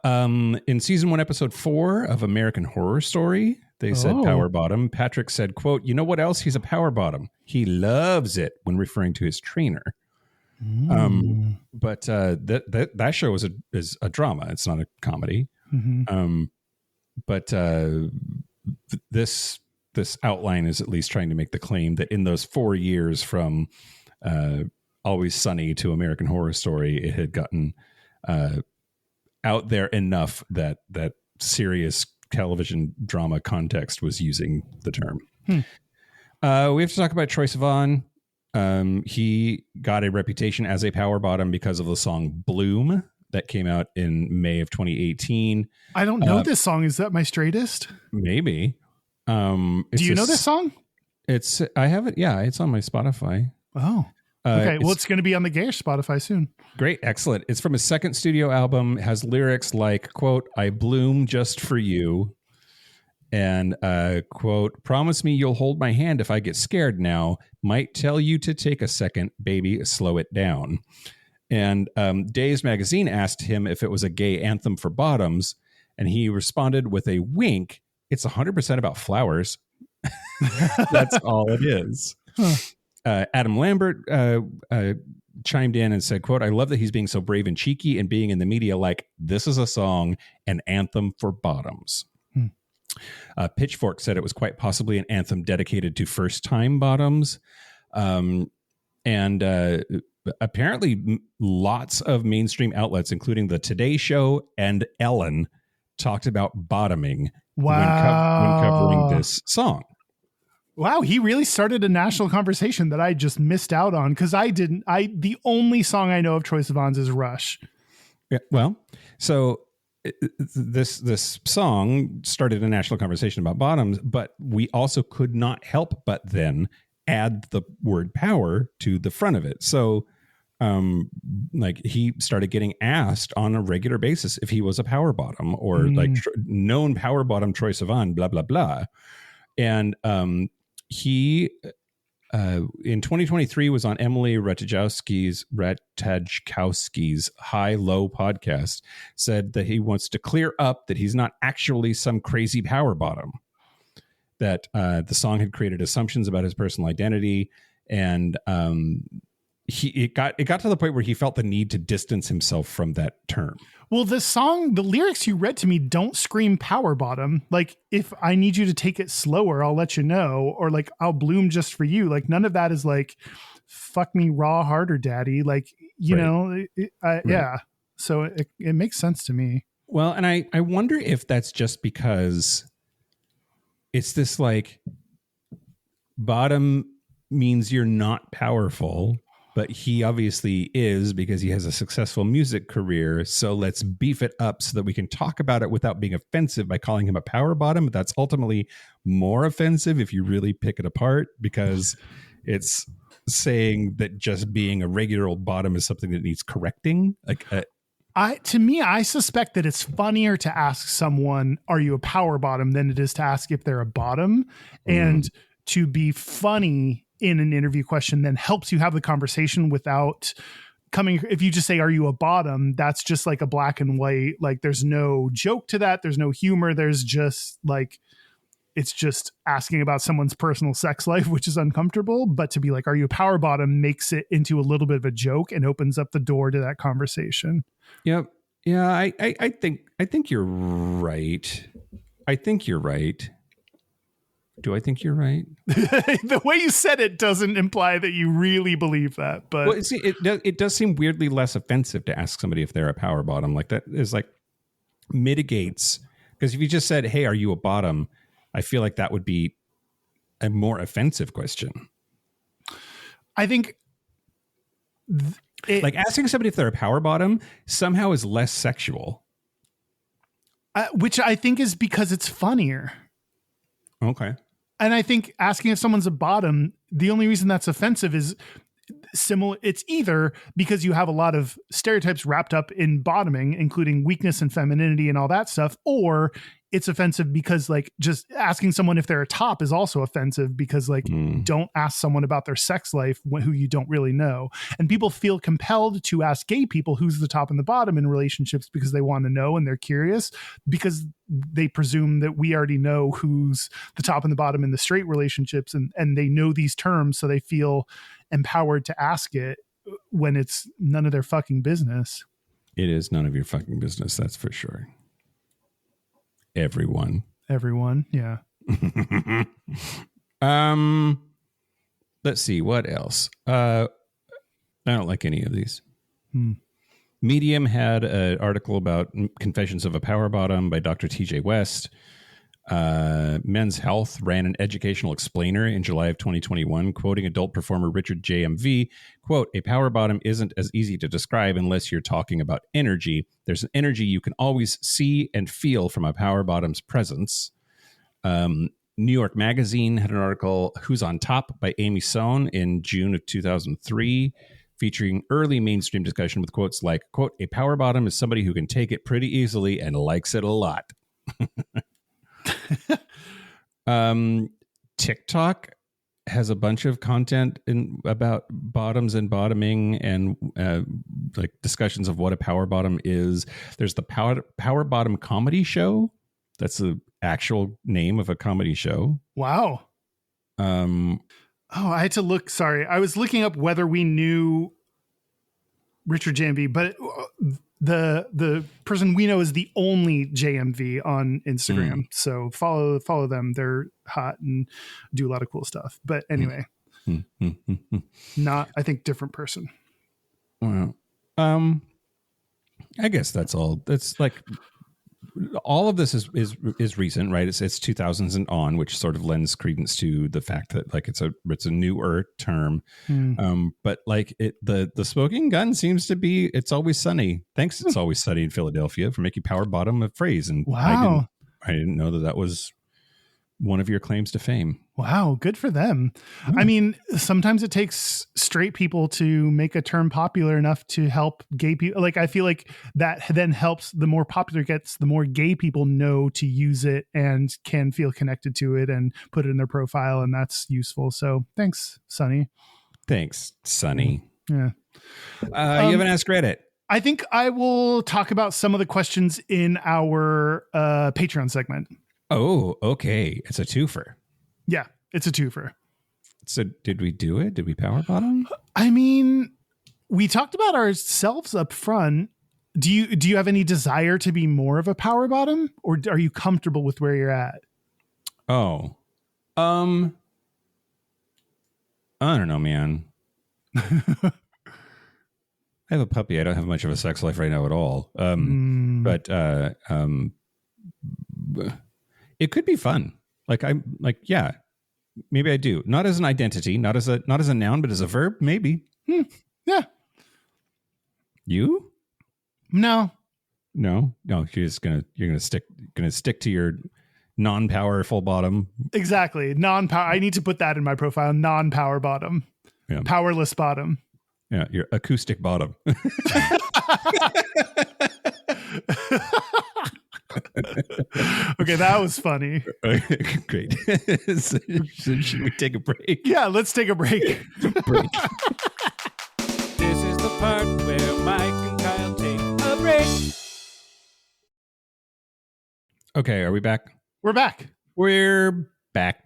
In season 1, episode 4 of American Horror Story, they said power bottom. Patrick said, "quote, you know what else? He's a power bottom. He loves it," when referring to his trainer. But that show is a drama. It's not a comedy. Mm-hmm. But this outline is at least trying to make the claim that in those 4 years from Always Sunny to American Horror Story, it had gotten out there enough that serious television drama context was using the term. We have to talk about Troye Sivan. He got a reputation as a power bottom because of the song Bloom that came out in May of 2018. I don't know this song. Is that My Straightest? Maybe. Do you know this song? I have it. Yeah, it's on my Spotify. Oh, okay. Well, it's going to be on the Gayish Spotify soon. Great. Excellent. It's from his second studio album. It has lyrics like, quote, I bloom just for you. And, quote, promise me you'll hold my hand if I get scared now. Might tell you to take a second, baby, slow it down. And Days Magazine asked him if it was a gay anthem for bottoms. And he responded with a wink. It's 100% about flowers. That's all it is. Huh. Adam Lambert chimed in and said, quote, I love that he's being so brave and cheeky and being in the media like this is a song, an anthem for bottoms. Pitchfork said it was quite possibly an anthem dedicated to first-time bottoms. And apparently lots of mainstream outlets, including the Today Show and Ellen, talked about bottoming when covering this song. Wow, he really started a national conversation that I just missed out on because the only song I know of Troye Sivan's is Rush. Yeah, well, so this song started a national conversation about bottoms, but we also could not help but then add the word power to the front of it. So like he started getting asked on a regular basis if he was a power bottom or like known power bottom Troye Sivan, blah, blah, blah. And he in 2023 was on Emily Ratajkowski's High Low podcast, said that he wants to clear up that he's not actually some crazy power bottom, that the song had created assumptions about his personal identity. And it got to the point where he felt the need to distance himself from that term. Well, the lyrics you read to me don't scream power bottom. Like, if I need you to take it slower, I'll let you know. Or like, I'll bloom just for you. Like, none of that is like, fuck me raw harder, daddy. Like, you know, yeah. So it makes sense to me. Well, and I wonder if that's just because it's this like bottom means you're not powerful, but he obviously is because he has a successful music career. So let's beef it up so that we can talk about it without being offensive by calling him a power bottom. But that's ultimately more offensive if you really pick it apart, because it's saying that just being a regular old bottom is something that needs correcting. Like, to me, I suspect that it's funnier to ask someone, are you a power bottom, than it is to ask if they're a bottom. And to be funny in an interview question then helps you have the conversation without coming. If you just say, are you a bottom? That's just like a black and white. Like there's no joke to that. There's no humor. There's just like, it's just asking about someone's personal sex life, which is uncomfortable. But to be like, are you a power bottom, makes it into a little bit of a joke and opens up the door to that conversation. Yep. Yeah. I think you're right. I think you're right. Do I think you're right? The way you said it doesn't imply that you really believe that. But well, see, it does seem weirdly less offensive to ask somebody if they're a power bottom. Like that is like mitigates, because if you just said, hey, are you a bottom? I feel like that would be a more offensive question. I think like asking somebody if they're a power bottom somehow is less sexual. Which I think is because it's funnier. Okay. And I think asking if someone's a bottom, the only reason that's offensive is similar. It's either because you have a lot of stereotypes wrapped up in bottoming, including weakness and femininity and all that stuff, or it's offensive because like just asking someone if they're a top is also offensive because like don't ask someone about their sex life who you don't really know. And people feel compelled to ask gay people who's the top and the bottom in relationships because they want to know and they're curious, because they presume that we already know who's the top and the bottom in the straight relationships, and they know these terms, so they feel empowered to ask it when it's none of their fucking business. It is none of your fucking business, that's for sure. Everyone, yeah. Let's see what else. I don't like any of these. Medium had an article about Confessions of a Power Bottom by Dr. TJ West. Men's Health ran an educational explainer in July of 2021, quoting adult performer Richard JMV, quote, a power bottom isn't as easy to describe unless you're talking about energy. There's an energy you can always see and feel from a power bottom's presence. New York Magazine had an article, Who's on Top by Amy Sohn in June of 2003, featuring early mainstream discussion with quotes like, quote, a power bottom is somebody who can take it pretty easily and likes it a lot. TikTok has a bunch of content about bottoms and bottoming and like discussions of what a power bottom is. There's the power bottom comedy show. That's the actual name of a comedy show. Wow. I had to look. Sorry, I was looking up whether we knew Richard JMV, but the person we know is the only JMV on Instagram. So follow them. They're hot and do a lot of cool stuff. But anyway, not, I think, different person. Well, I guess that's all. That's like all of this is recent, right? It's 2000s and on, which sort of lends credence to the fact that like it's a newer term. But like the smoking gun seems to be It's Always Sunny. Thanks, It's Always Sunny in Philadelphia for making power bottom a phrase. And wow, I didn't know that was one of your claims to fame. Wow, good for them. I mean, sometimes it takes straight people to make a term popular enough to help gay people. Like, I feel like that then helps. The more popular it gets, the more gay people know to use it and can feel connected to it and put it in their profile. And that's useful. So thanks, Sonny. Thanks, Sonny. Yeah. You haven't asked Reddit. I think I will talk about some of the questions in our Patreon segment. Oh, okay. It's a twofer. Yeah, it's a twofer. So did we do it? Did we power bottom? I mean, we talked about ourselves up front. Do you have any desire to be more of a power bottom, or are you comfortable with where you're at? Oh, I don't know, man. I have a puppy. I don't have much of a sex life right now at all. But it could be fun. Like I'm like, yeah, maybe I do. Not as an identity, not as a noun, but as a verb, maybe. Yeah. You? No. No. You're gonna stick to your non-powerful bottom. Exactly. Non-power. I need to put that in my profile. Non-power bottom. Yeah. Powerless bottom. Yeah, your acoustic bottom. Okay, that was funny. Great. So should we take a break? Yeah, let's take a break. Break. This is the part where Mike and Kyle take a break. Okay, are we back? We're back. We're back.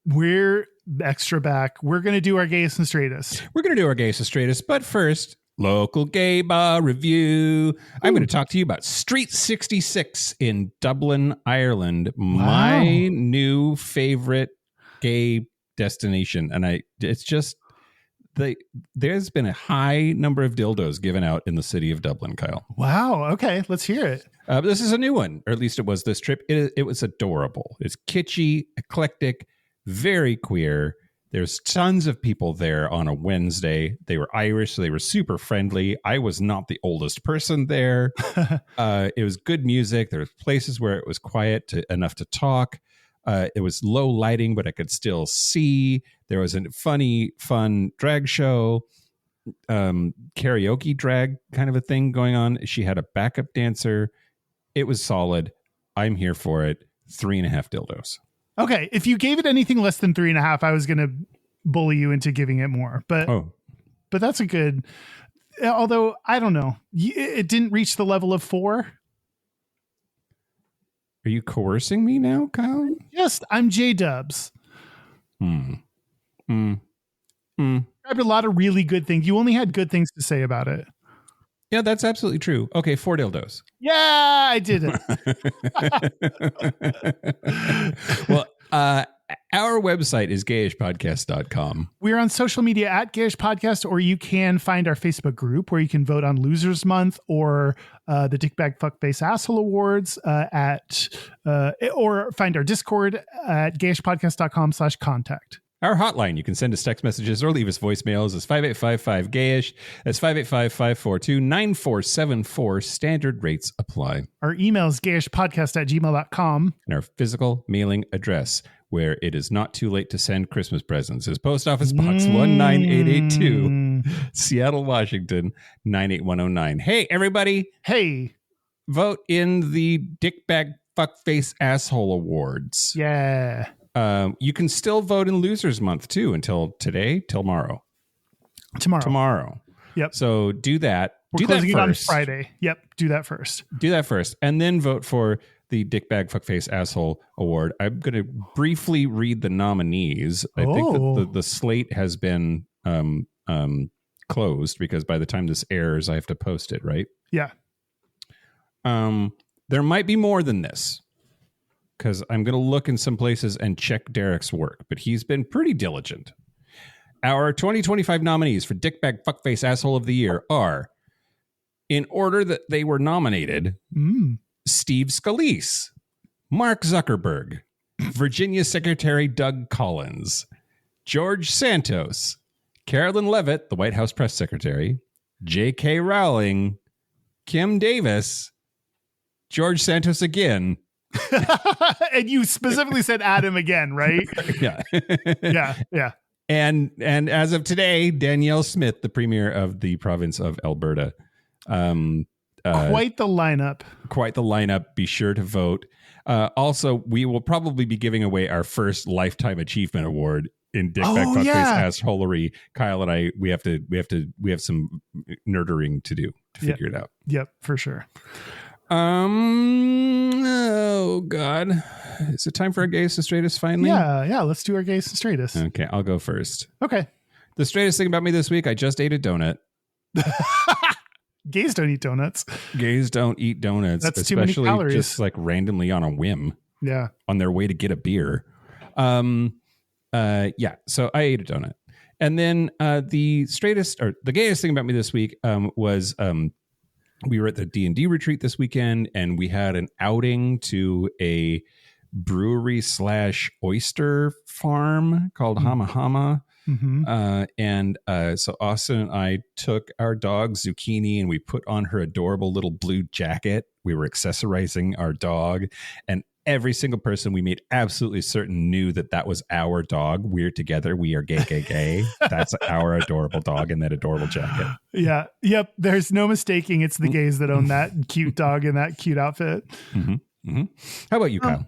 We're extra back. We're going to do our gayest and straightest. We're going to do our Gayest Straightest, but first, local gay bar review. I'm going to talk to you about Street 66 in Dublin, Ireland. My new favorite gay destination. And it's just, there's been a high number of dildos given out in the city of Dublin, Kyle. Wow. Okay, let's hear it. This is a new one, or at least it was this trip. It was adorable. It's kitschy, eclectic, very queer. There's tons of people there on a Wednesday. They were Irish, so they were super friendly. I was not the oldest person there. It was good music. There were places where it was quiet enough to talk. It was low lighting, but I could still see. There was a fun drag show, karaoke drag kind of a thing going on. She had a backup dancer. It was solid. I'm here for it. 3.5 dildos. Okay, if you gave it anything less than 3.5, I was going to bully you into giving it more. But that's a good. Although I don't know, it didn't reach the level of 4. Are you coercing me now, Kyle? Yes, I'm J Dubs. I had a lot of really good things. You only had good things to say about it. Yeah, that's absolutely true. Okay, 4 dildos. Yeah, I did it. Well, our website is gayishpodcast.com. We're on social media at Gayish Podcast, or you can find our Facebook group where you can vote on Losers Month or the Dickbag Fuckface Asshole Awards or find our Discord at gayishpodcast.com/contact. Our hotline, you can send us text messages or leave us voicemails, is 5855-GAYISH. That's 585-542-9474. Standard rates apply. Our email is gayishpodcast@gmail.com. And our physical mailing address, where it is not too late to send Christmas presents, is Post Office Box 19882, Seattle, Washington, 98109. Hey, everybody. Hey. Vote in the Dickbag Fuckface Asshole Awards. Yeah. You can still vote in Losers Month too until tomorrow. Yep. So do that. We're closing it on Friday. Yep. Do that first. And then vote for the Dickbag Fuckface Asshole Award. I'm going to briefly read the nominees. I think that the slate has been closed because by the time this airs, I have to post it, right? Yeah. There might be more than this, because I'm going to look in some places and check Derek's work, but he's been pretty diligent. Our 2025 nominees for Dickbag Fuckface Asshole of the Year are, in order that they were nominated, Steve Scalise, Mark Zuckerberg, Virginia Secretary Doug Collins, George Santos, Carolyn Leavitt, the White House press secretary, J.K. Rowling, Kim Davis, George Santos again, and you specifically said Adam again, right? Yeah. Yeah. And as of today, Danielle Smith, the premier of the province of Alberta. Quite the lineup. Be sure to vote. Also, we will probably be giving away our first Lifetime Achievement Award in Dickbag Fuckface Assholery. Kyle and I, we have some nerdering to do to figure it out. Yep, for sure. Oh God, is it time for our Gayest and Straightest finally? Yeah. Let's do our Gayest and Straightest. Okay, I'll go first. Okay. The straightest thing about me this week, I just ate a donut. Gays don't eat donuts. Gays don't eat donuts. That's especially too many calories. Just like randomly on a whim. Yeah. On their way to get a beer. So I ate a donut. And then the gayest thing about me this week was we were at the D&D retreat this weekend, and we had an outing to a brewery / oyster farm called Hama Hama. Mm-hmm. So Austin and I took our dog Zucchini and we put on her adorable little blue jacket. We were accessorizing our dog, and every single person we made absolutely certain knew that was our dog. We're together. We are gay. That's our adorable dog in that adorable jacket. Yeah. Yep. There's no mistaking. It's the gays that own that cute dog in that cute outfit. Mm-hmm. Mm-hmm. How about you, Kyle?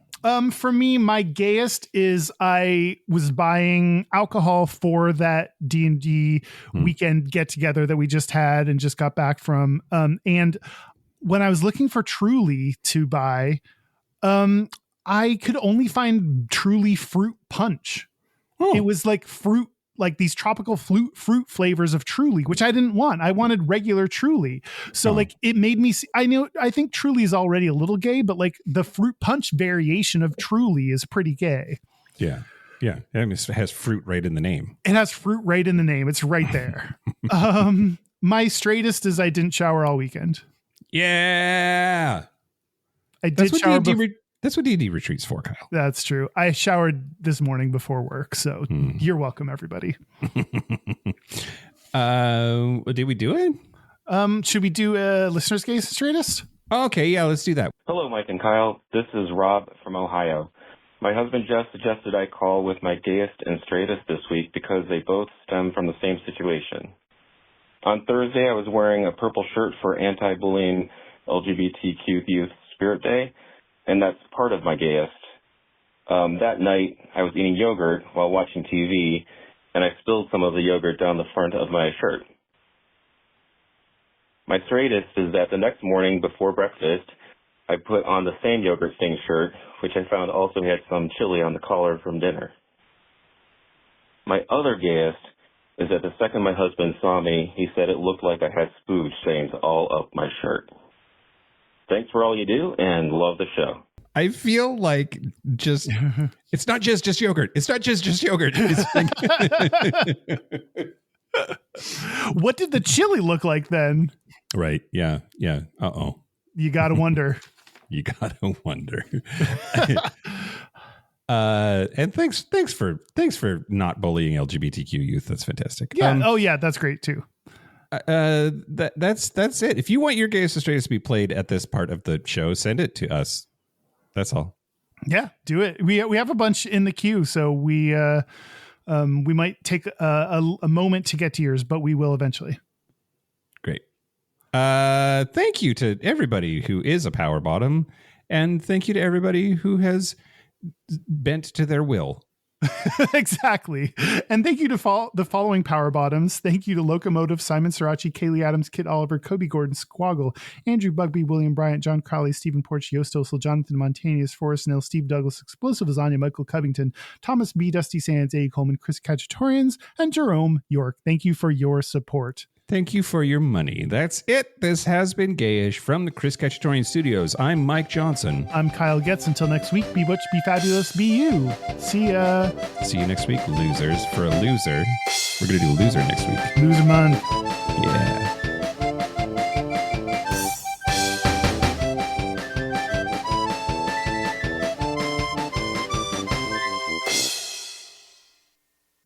For me, my gayest is I was buying alcohol for that D&D weekend get together that we just had and just got back from. And when I was looking for Truly to buy, I could only find Truly fruit punch. Oh. It was like fruit, like these tropical fruit flavors of Truly, which I didn't want. I wanted regular Truly. So like it made me see, I think Truly is already a little gay, but like the fruit punch variation of Truly is pretty gay. Yeah. Yeah. It has fruit right in the name. It has fruit right in the name. It's right there. My straightest is I didn't shower all weekend. Yeah. I did shower. That's what D&D retreat's for, Kyle. That's true. I showered this morning before work, so you're welcome, everybody. Did we do it? Should we do listeners' Gayest Straightest? Okay, yeah, let's do that. Hello, Mike and Kyle. This is Rob from Ohio. My husband Jeff suggested I call with my gayest and straightest this week because they both stem from the same situation. On Thursday, I was wearing a purple shirt for Anti-Bullying LGBTQ Youth Spirit Day, and that's part of my gayest. That night, I was eating yogurt while watching TV, and I spilled some of the yogurt down the front of my shirt. My straightest is that the next morning before breakfast, I put on the same yogurt-stained shirt, which I found also had some chili on the collar from dinner. My other gayest is that the second my husband saw me, he said it looked like I had spooge stains all up my shirt. Thanks for all you do, and love the show. I feel like it's not just yogurt. It's not just yogurt. It's like what did the chili look like then? Right. Yeah. Yeah. Uh-oh. You got to wonder. You got to wonder. And thanks for not bullying LGBTQ youth. That's fantastic. Yeah. That's great too. That's it. If you want your Gayest and Straightest to be played at this part of the show, send it to us. That's all. Yeah, do it. We have a bunch in the queue, so we might take a moment to get to yours, but we will eventually. Great. Thank you to everybody who is a power bottom, and thank you to everybody who has bent to their will. Exactly. And thank you to the following power bottoms. Thank you to Locomotive, Simon Srirachi, Kaylee Adams, Kit Oliver, Kobe Gordon, Squoggle, Andrew Bugby, William Bryant, John Crowley, Stephen Porch, Yost Osel, Jonathan Montanius, Forrest Nell, Steve Douglas, Explosive Lasagna, Michael Covington, Thomas B, Dusty Sands, A. Coleman, Chris Cacciatorians, and Jerome York. Thank you for your support. Thank you for your money. That's it. This has been Gayish from the Chris Cacciatorian Studios. I'm Mike Johnson. I'm Kyle Getz. Until next week, be butch, be fabulous, be you. See ya. See you next week, losers. For a loser, we're going to do a loser next week. Loser month. Yeah.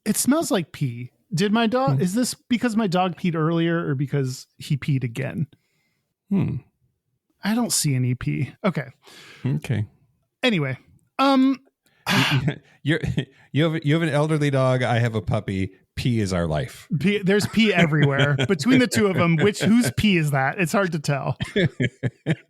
It smells like pee. Did my dog, is this because my dog peed earlier or because he peed again? I don't see any pee. Okay. Anyway, you have an elderly dog. I have a puppy. Pee is our life. There's pee everywhere. Between the two of them, whose pee is that? It's hard to tell.